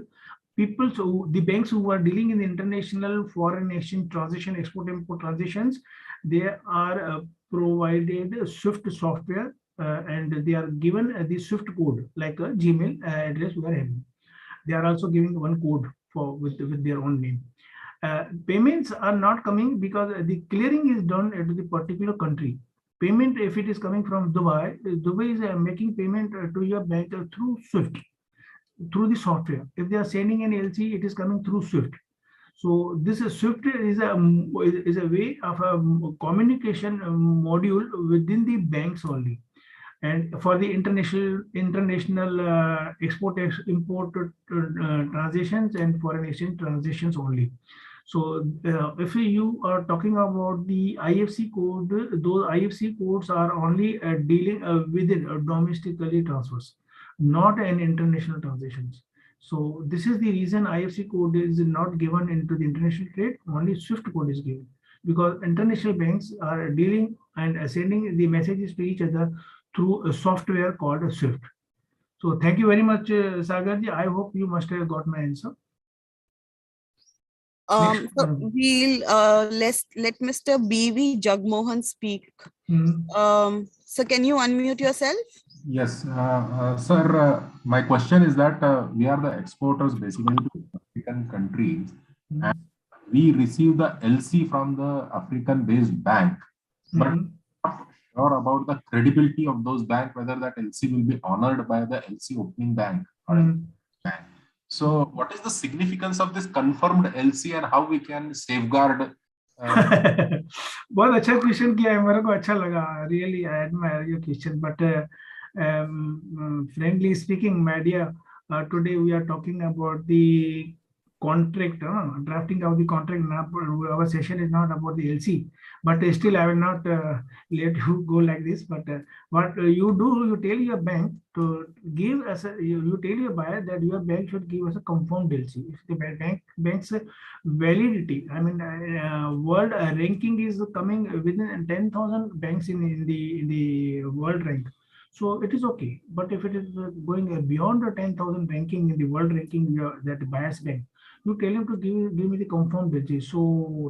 people. So the banks who are dealing in the international foreign exchange transaction, export import transactions, they are provided Swift software and they are given the Swift code like a Gmail address we are having. They are also giving one code for with their own name. Payments are not coming because the clearing is done at the particular country. Payment, if it is coming from Dubai, Dubai is making payment to your bank through SWIFT, through the software. If they are sending an LC, it is coming through SWIFT. So this SWIFT is a way of a communication module within the banks only, and for the international export import transactions and foreign exchange transactions only. So if you are talking about the IFC code, those IFC codes are only dealing within domestically transfers, not an international transactions. So this is the reason IFC code is not given into the international trade, only SWIFT code is given, because international banks are dealing and sending the messages to each other through a software called a SWIFT. So thank you very much, Sagarji. I hope you must have got my answer. So we'll let Mr. B.V. Jagmohan speak. So can you unmute yourself? Yes, sir. My question is that we are the exporters basically to African countries, and we receive the LC from the African-based bank, but not sure about the credibility of those banks, whether that LC will be honored by the LC opening bank or bank. So what is the significance of this confirmed LC and how we can safeguard? बहुत अच्छा question किया है, मेरे को अच्छा लगा. Really, I admire your question. But frankly speaking, my dear, today we are talking about the contract, drafting of the contract. Our session is not about the LC, but still I will not let you go like this. But what you do, you tell your bank to give us you tell your buyer that your bank should give us a confirmed LC. If the bank's validity, I mean, world ranking is coming within 10,000 banks in the world rank. So it is okay. But if it is going beyond the 10,000 ranking in the world ranking, that bias bank, you tell him to give me the confirmed LC. So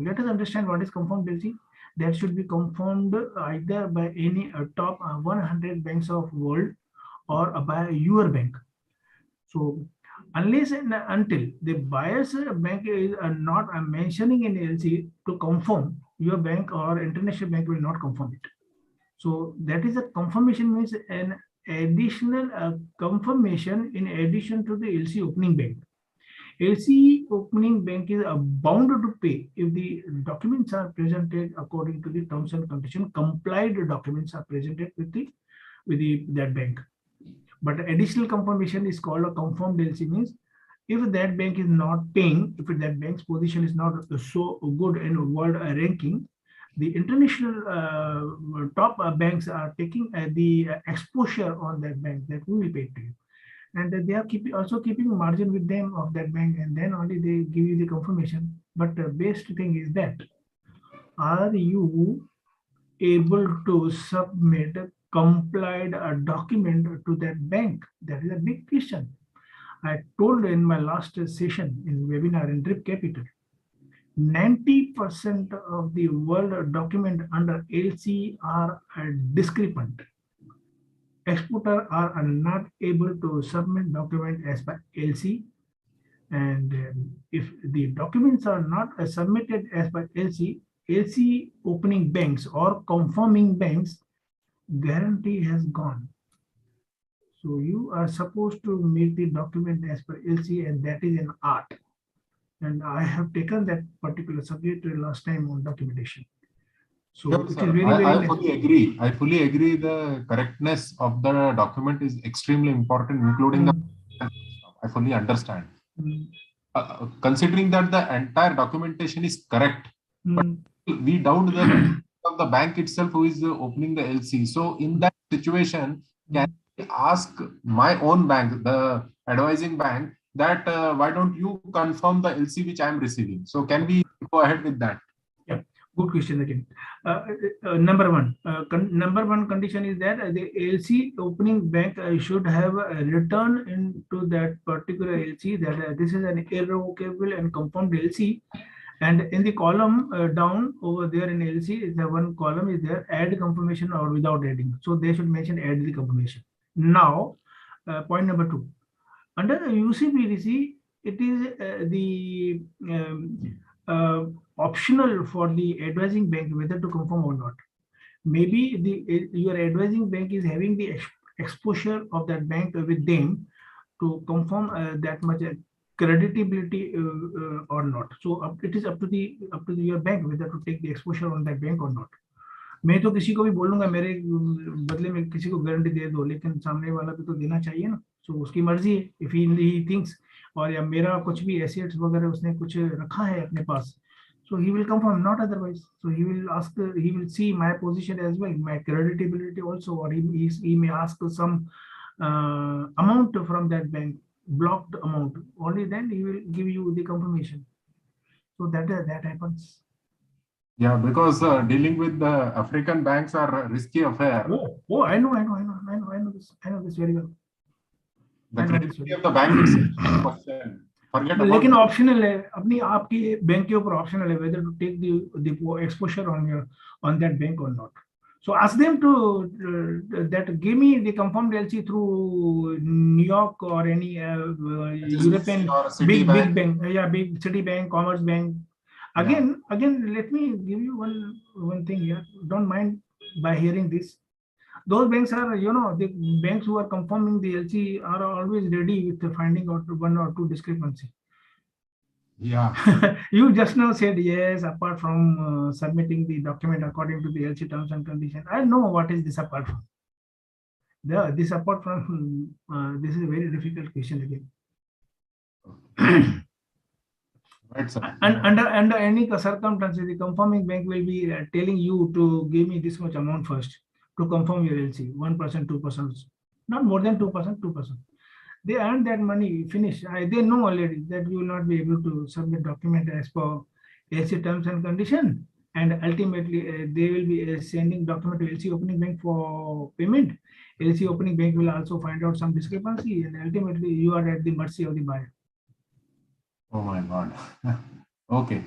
let us understand what is confirmed LC. That should be confirmed either by any top 100 banks of world or by your bank. So unless and until the buyer's bank is not mentioning in LC to confirm, your bank or international bank will not confirm it. So that is a confirmation, means an additional confirmation in addition to the LC opening bank. LC opening bank is bound to pay if the documents are presented according to the terms and conditions. Complied documents are presented with that bank. But additional confirmation is called a confirmed LC, means if that bank is not paying, if that bank's position is not so good in world ranking, the international top banks are taking the exposure on that bank that we will pay to you, and they are also keeping a margin with them of that bank, and then only they give you the confirmation. But the best thing is that, are you able to submit a complied document to that bank? That is a big question. I told in my last session in webinar in Drip Capital, 90% of the world document under LC are discrepant. Exporter are not able to submit document as per LC, and if the documents are not submitted as per LC opening banks or confirming banks, guarantee has gone. So you are supposed to make the document as per LC, and that is an art. And I have taken that particular subject last time on documentation. So Sure, it is sir. very, I fully agree. I fully agree. The correctness of the document is extremely important, including the. I fully understand. Considering that the entire documentation is correct, but we doubt the of the bank itself who is opening the LC. So in that situation, can I ask my own bank, the advising bank, that why don't you confirm the LC which I am receiving? So can we go ahead with that? Yeah, good question again. Number one condition is that the LC opening bank should have written into that particular LC that this is an irrevocable and confirmed LC. And in the column down over there in LC, the one column is there, add confirmation or without adding. So they should mention add the confirmation. Now, point number 2. Under the UCBDC, it is the optional for the advising bank whether to confirm or not. Maybe your advising bank is having the exposure of that bank with them to confirm that much creditability or not. So it is up to your bank whether to take the exposure on that bank or not. मैं तो किसी को भी बोलूंगा मेरे बदले में किसी को गारंटी दे दो, लेकिन सामने वाला भी तो देना चाहिए ना. सो उसकी मर्जी है, इफ ही थिंक्स, और या मेरा कुछ भी एसेट्स वगैरह उसने कुछ रखा है अपने पास, so he will confirm, not otherwise. So he will see my position as well, my creditability also, or he may ask some amount from that bank, blocked amount. Only then he will give you the confirmation. So that happens. Yeah, because dealing with the African banks are a risky affair. Oh, I know this very well. The credibility of the bank is a question. Forget about. लेकिन optional है, अपनी आपकी bank के ऊपर optional है whether to take the exposure on that bank or not. So ask them to that give me the confirmed LC through New York or any European big bank, yeah, big Citibank, Commerce Bank. Again, let me give you one thing here. Don't mind by hearing this. Those banks are, the banks who are confirming the LC are always ready with finding out one or two discrepancy. Yeah. You just now said yes, apart from submitting the document according to the LC terms and conditions. I know what is this apart from. This apart from, this is a very difficult question again. Right, sir. And under any circumstances, the confirming bank will be telling you to give me this much amount first to confirm your LC, 1%, 2%, not more than 2%, 2%. They earn that money, finish. They know already that you will not be able to submit document as per LC terms and condition, and ultimately they will be sending document to LC opening bank for payment. LC opening bank will also find out some discrepancy, and ultimately you are at the mercy of the buyer. Oh my God. Okay.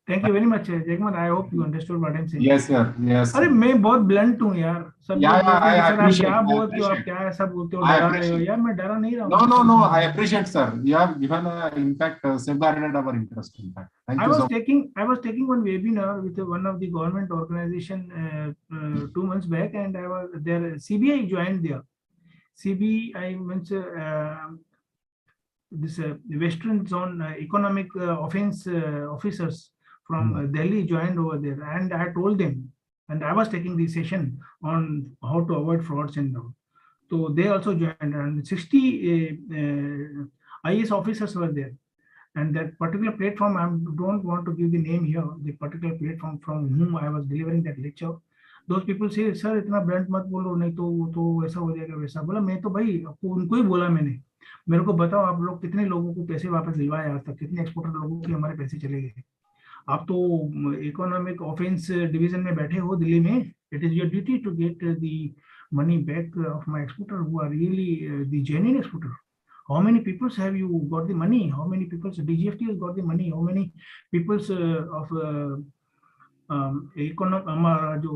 Thank you very much, Jagman. I hope you understood what I'm saying. Yes, sir. Yes. अरे मैं बहुत blunt हूँ यार. सब लोग बोलते हैं sir आप क्या बोलते हो, आप क्या ऐसा बोलते हो, डरा रहे हो यार. मैं डरा नहीं रहा हूँ. No. I appreciate, sir. You have given, in fact, safeguarded our interest. In fact, thank you so much. I was taking one webinar with one of the government organization 2 months back, and I was there. CBI joined there. CBI means this Western Zone Economic Offense Officers from Delhi joined over there, and I told them, and I was taking the session on how to avoid frauds and all. So they also joined, and 60 IAS officers were there. And that particular platform, I don't want to give the name here, the particular platform from whom I was delivering that lecture. Those people say, sir, इतना blunt मत बोलो, नहीं तो वो तो ऐसा हो जाएगा वैसा. बोला मैं तो भाई उनको ही बोला मैंने, मेरे को बताओ आप लोग कितने लोगों को पैसे वापस दिलवाए आज तक, कितने एक्सपोर्टर लोगों के हमारे पैसे चले गए. आप तो इकोनॉमिक ऑफेंस डिवीजन में बैठे हो दिल्ली में. It is your duty to get the money back of my exporter who are really the genuine exporter. How many people have you got the money? How many people DGFT has got the money? How many people of हमारा जो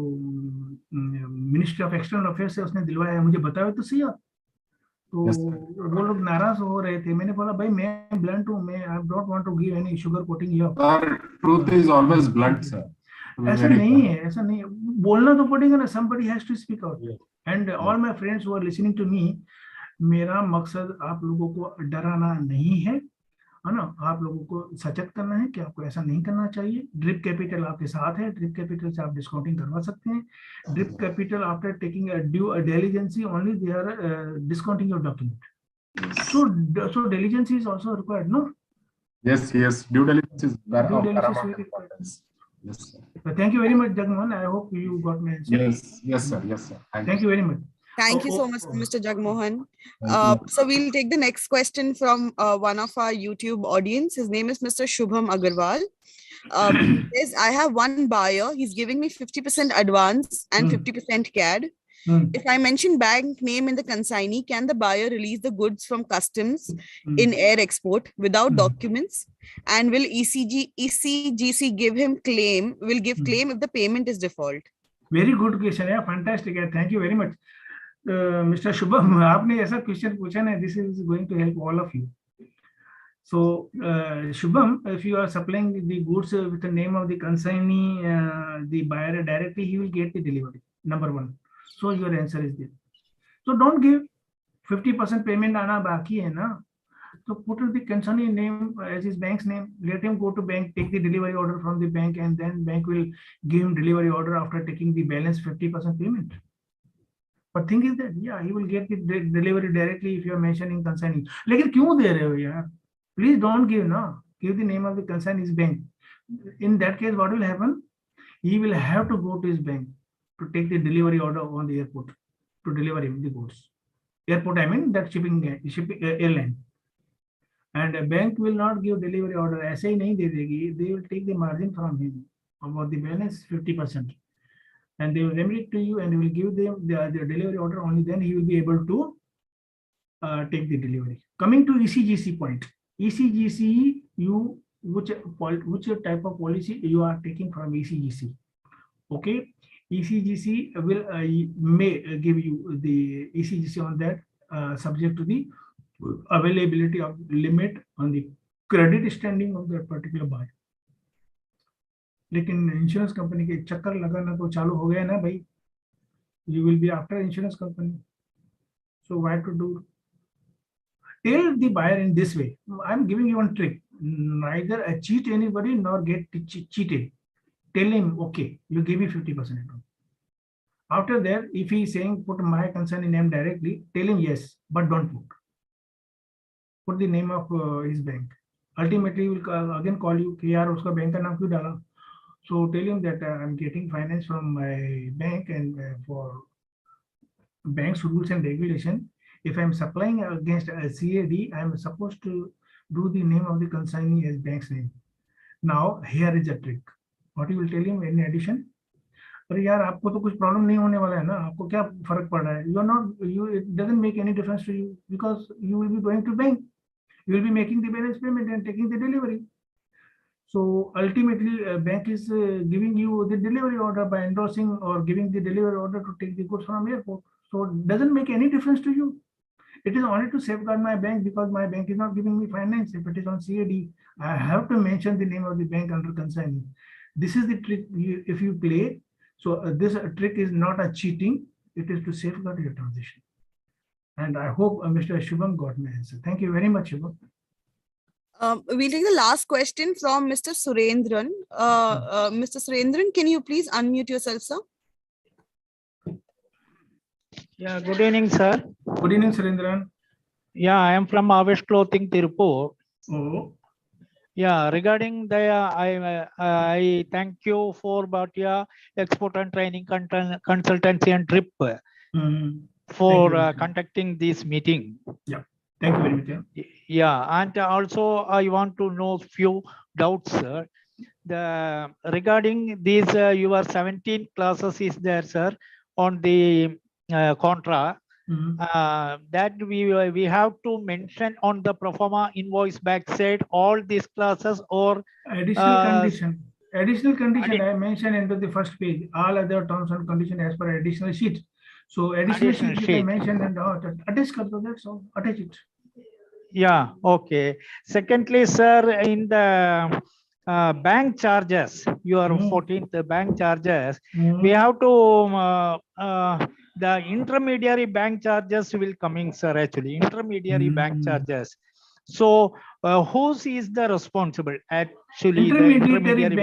ministry of external affairs है उसने दिलवाया है, मुझे बताओ तो सही. आप तो वो लोग नाराज हो रहे थे. मैंने बोला भाई मैं ब्लंट हूँ, मैं I don't want to give any sugar coating here. Truth is always blunt, sir. ऐसा नहीं है, ऐसा नहीं है. बोलना तो पड़ेगा ना. somebody has to speak out. And all my friends who are listening to me, मेरा मकसद आप लोगों को डराना नहीं है, है ना. आप लोगों को सचेत करना है कि आपको ऐसा नहीं करना चाहिए. ड्रिप कैपिटल आपके साथ है. ड्रिप कैपिटल से आप डिस्काउंटिंग करवा सकते हैं. Drip Capital after taking due diligence only they are discounting your document. So diligence is also required, no? Yes. Due diligence is very required. Yes, sir. Thank you very much, Jagmohan. I hope you got my answer. Yes, sir. Thank you very much. Thank you so much, Mr. Jagmohan. So we'll take the next question from one of our YouTube audience. His name is Mr. Shubham Agarwal. He says, I have one buyer. He's giving me 50% advance and 50% CAD. If I mention bank name in the consignee, can the buyer release the goods from customs in air export without documents? And will ECGC give him claim? Will give claim if the payment is default? Very good question. Yeah, fantastic. Yeah, thank you very much, Mr. Shubham. आपने ऐसा question पूछा ना. This is going to help all of you. So, Shubham, if you are supplying the goods with the name of the consignee, the buyer directly, he will get the delivery. Number one. So your answer is there. So don't give 50% payment आना बाकी है ना. So put the consignee name as his bank's name. Let him go to bank, take the delivery order from the bank, and then bank will give him delivery order after taking the balance 50% payment. But thing is that he will get the delivery directly if you are mentioning consignee. लेकिन क्यों दे रहे हो यार? Please don't give ना. Give the name of the consignee's bank. In that case, what will happen? He will have to go to his bank to take the delivery order on the airport to deliver him the goods. Airport, I mean that shipping airline. And a bank will not give delivery order. ऐसे ही नहीं दे देगी. They will take the margin from him about the balance 50%, and they will remit it to you, and you will give them the delivery order. Only then he will be able to take the delivery. Coming to ECGC point. ECGC, which type of policy you are taking from ECGC? Okay. ECGC will may give you the ECGC on that subject to the availability of limit on the credit standing of that particular buyer. लेकिन insurance company के चक्कर लगाना तो चालू हो गया ना भाई. You will be after insurance company. So why to do? Tell the buyer in this way. I'm giving you one trick. Neither cheat anybody nor get cheated. Tell him, okay, you give me 50%. After that, if he is saying put my consignee name directly, tell him yes, but don't put the name of his bank. Ultimately, he will again call you, कि यार उसका bank का नाम क्यों डाला? So tell him that I'm getting finance from my bank, and for bank's rules and regulation, if I'm supplying against a CAD, I'm supposed to do the name of the consignee as bank's name. Now here is a trick. What you will tell him in addition? अरे यार आपको तो कुछ problem नहीं होने वाला है ना, आपको क्या फर्क पड़ रहा है? You are not, you, it doesn't make any difference to you because you will be going to bank, you will be making the balance payment and taking the delivery. So ultimately, bank is giving you the delivery order by endorsing or giving the delivery order to take the goods from airport. So it doesn't make any difference to you. It is only to safeguard my bank because my bank is not giving me finance. If it is on CAD, I have to mention the name of the bank under consignee. This is the trick if you play. So this trick is not a cheating. It is to safeguard your transition. And I hope Mr. Shubham got my answer. Thank you very much, Shubham. We'll take the last question from Mr. Surendran. Mr. Surendran, can you please unmute yourself, sir? Yeah, good evening, sir. Good evening, Surendran. Yeah, I am from Avish Clothing, Tirupur. Oh. Yeah, regarding the, I thank you for Bhatia Export and Training Consultancy and TRIP for conducting this meeting. Yeah, thank you very much. Yeah, and also I want to know few doubts, sir. Regarding these, your 17 classes is there, sir, on the contra. That we have to mention on the proforma invoice backside all these classes or additional condition. Additional condition I mentioned into the first page. All other terms and conditions as per additional sheet. So additional sheet you can mention and attach that's all. Attach it. Yeah. Okay. Secondly, sir, in the bank charges, your 14th bank charges, we have to the intermediary bank charges will coming, sir, actually intermediary bank charges. So whose is the responsible actually? Intermediary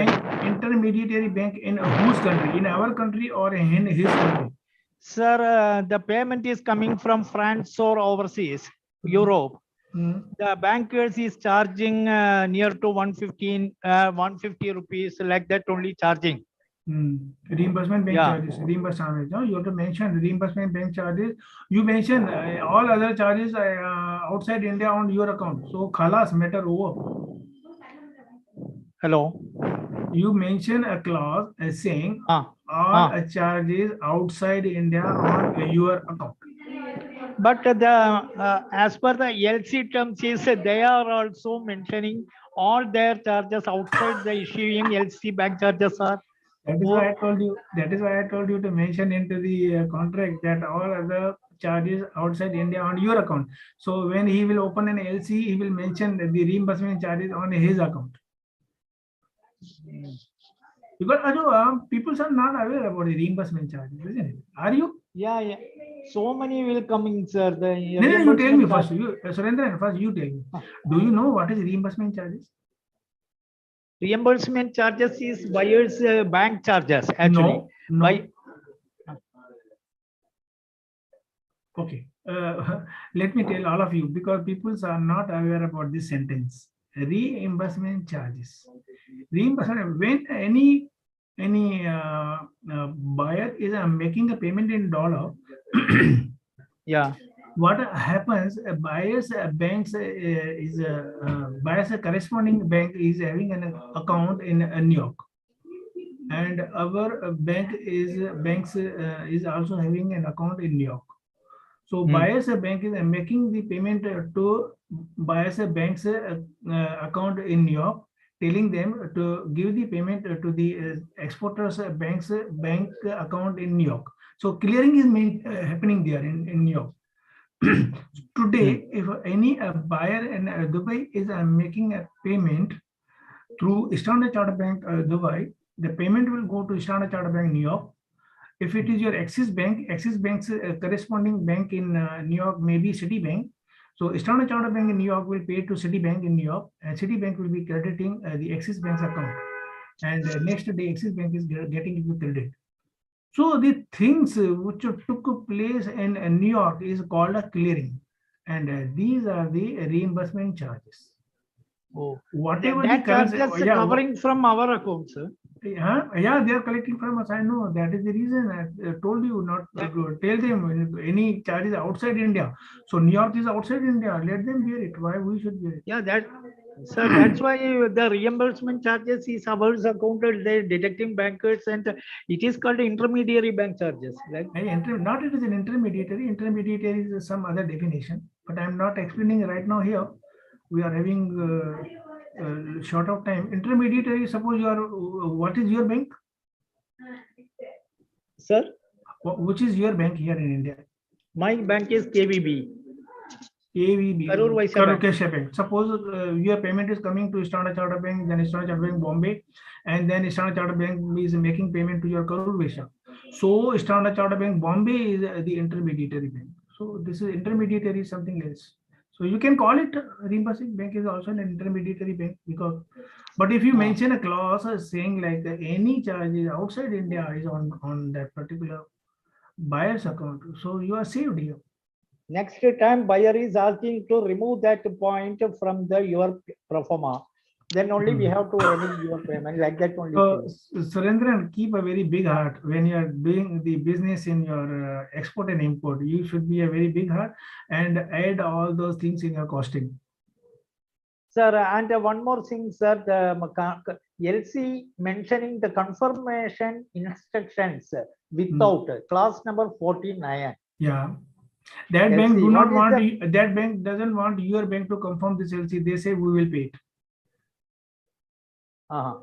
bank in whose country? In our country or in his country? Sir, the payment is coming from France or overseas, Europe. The bankers is charging near to 150 rupees, like that only charging. Reimbursement bank charges. Reimbursement. No, you have to mention reimbursement bank charges. You mention all other charges outside India on your account. So khalas, matter over. Hello. You mention a clause saying all charges outside India on your account. But the as per the LC terms is they are also mentioning all their charges outside the issuing LC bank charges are. That is why I told you. That is why I told you to mention into the contract that all other charges outside India on your account. So when he will open an LC, he will mention the reimbursement charges on his account. Because people are not aware about the reimbursement charges, isn't it? Are you? Yeah, yeah. So many will come in, sir. You tell me first. Surendran, first you tell me. Do you know what is reimbursement charges? Reimbursement charges is buyer's bank charges actually. No. Okay. Let me tell all of you because people are not aware about this sentence. Reimbursement charges. Reimbursement when any buyer is making a payment in dollar. Yeah. What happens? Buyer's banks buyer's corresponding bank is having an account in New York, and our bank is also having an account in New York. So buyer's bank is making the payment to buyer's bank's account in New York, telling them to give the payment to the exporter's bank's bank account in New York. So clearing is happening there in New York. Today, if any buyer in Dubai is making a payment through Standard Chartered Bank Dubai, the payment will go to Standard Chartered Bank New York. If it is your Axis Bank's corresponding bank in New York may be Citibank. So Standard Chartered Bank in New York will pay to Citibank in New York, and Citibank will be crediting the Axis Bank's account. And next day, Axis Bank is getting the credit. So the things which took place in New York is called a clearing, and these are the reimbursement charges. Oh, Whatever that the currency, charges covering from our accounts, sir. yeah, they are collecting from us. I know that is the reason I told you not to tell them any charges outside India. So New York is outside India. Let them bear it. Why we should bear it? Yeah, sir, that's why the reimbursement charges is ours accounted, the detecting bankers, and it is called intermediary bank charges, right? Not it is an intermediary. Intermediary is some other definition, but I am not explaining right now here. We are having short of time. Intermediary, suppose you are, what is your bank? Sir? Which is your bank here in India? My bank is KVB. KVB. Karur Vysya Bank. Suppose your payment is coming to Standard Chartered Bank, then Standard Chartered Bank Bombay, and then Standard Chartered Bank is making payment to your Karur Vysya. So Standard Chartered Bank Bombay is the intermediary bank. So this is intermediary is something else. So you can call it reimbursing bank is also an intermediary bank because, but if you mention a clause saying like any charges outside India is on that particular buyer's account, so you are saved here. Next time buyer is asking to remove that point from your proforma, then only we have to remove your payment like that only. Surendran, keep a very big heart when you are doing the business in your export and import. You should be a very big heart and add all those things in your costing. Sir, and one more thing, sir, the LC mentioning the confirmation instructions without clause number 49. Yeah. That LC, bank do not want that bank doesn't want your bank to confirm this LC. They say we will pay it.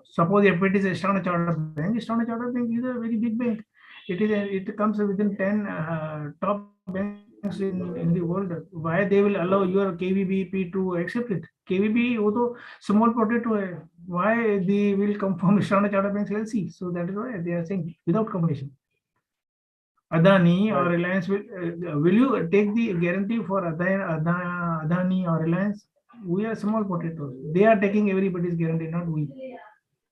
Suppose if it is a Standard Chartered Bank, Standard Chartered Bank is a very big bank. It comes within 10 top banks in the world. Why they will allow your KVBP to accept it? KVB also small potato. Why they will confirm Standard Chartered Bank's LC? So that is why they are saying without confirmation. Adani or Reliance will you take the guarantee for Adani or Reliance? We are small potatoes. They are taking everybody's guarantee, not we.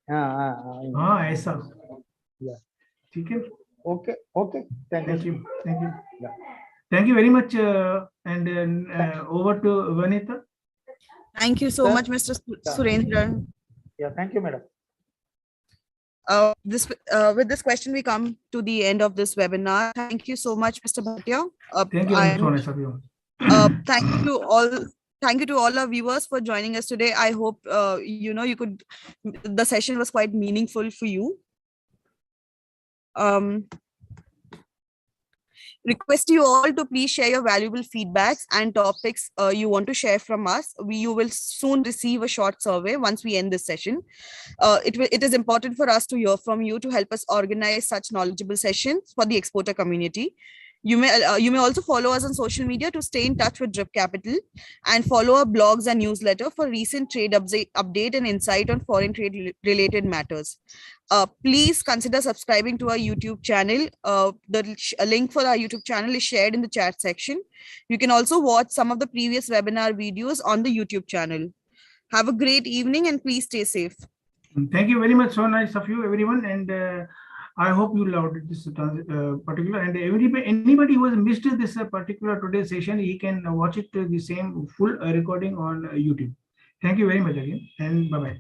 ऐसा. Yeah. ठीक है. Okay. Thank you. Yeah. Thank you very much. And over to Vanita. Thank you so much, Mr. Surendran. Yeah, thank you, madam. With this question, we come to the end of this webinar. Thank you so much, Mr. Bhatia. Thank you so much. Thank you to all our viewers for joining us today. I hope the session was quite meaningful for you. Request you all to please share your valuable feedbacks and topics you want to share from us. You will soon receive a short survey once we end this session. It is important for us to hear from you to help us organize such knowledgeable sessions for the exporter community. You may also follow us on social media to stay in touch with Drip Capital and follow our blogs and newsletter for recent trade update and insight on foreign trade related matters. Please consider subscribing to our YouTube channel. The link for our YouTube channel is shared in the chat section. You can also watch some of the previous webinar videos on the YouTube channel. Have a great evening and please stay safe. Thank you very much. So nice of you, everyone. And I hope you loved this particular, and anybody who has missed this particular today's session, he can watch it the same full recording on YouTube. Thank you very much again, and bye-bye.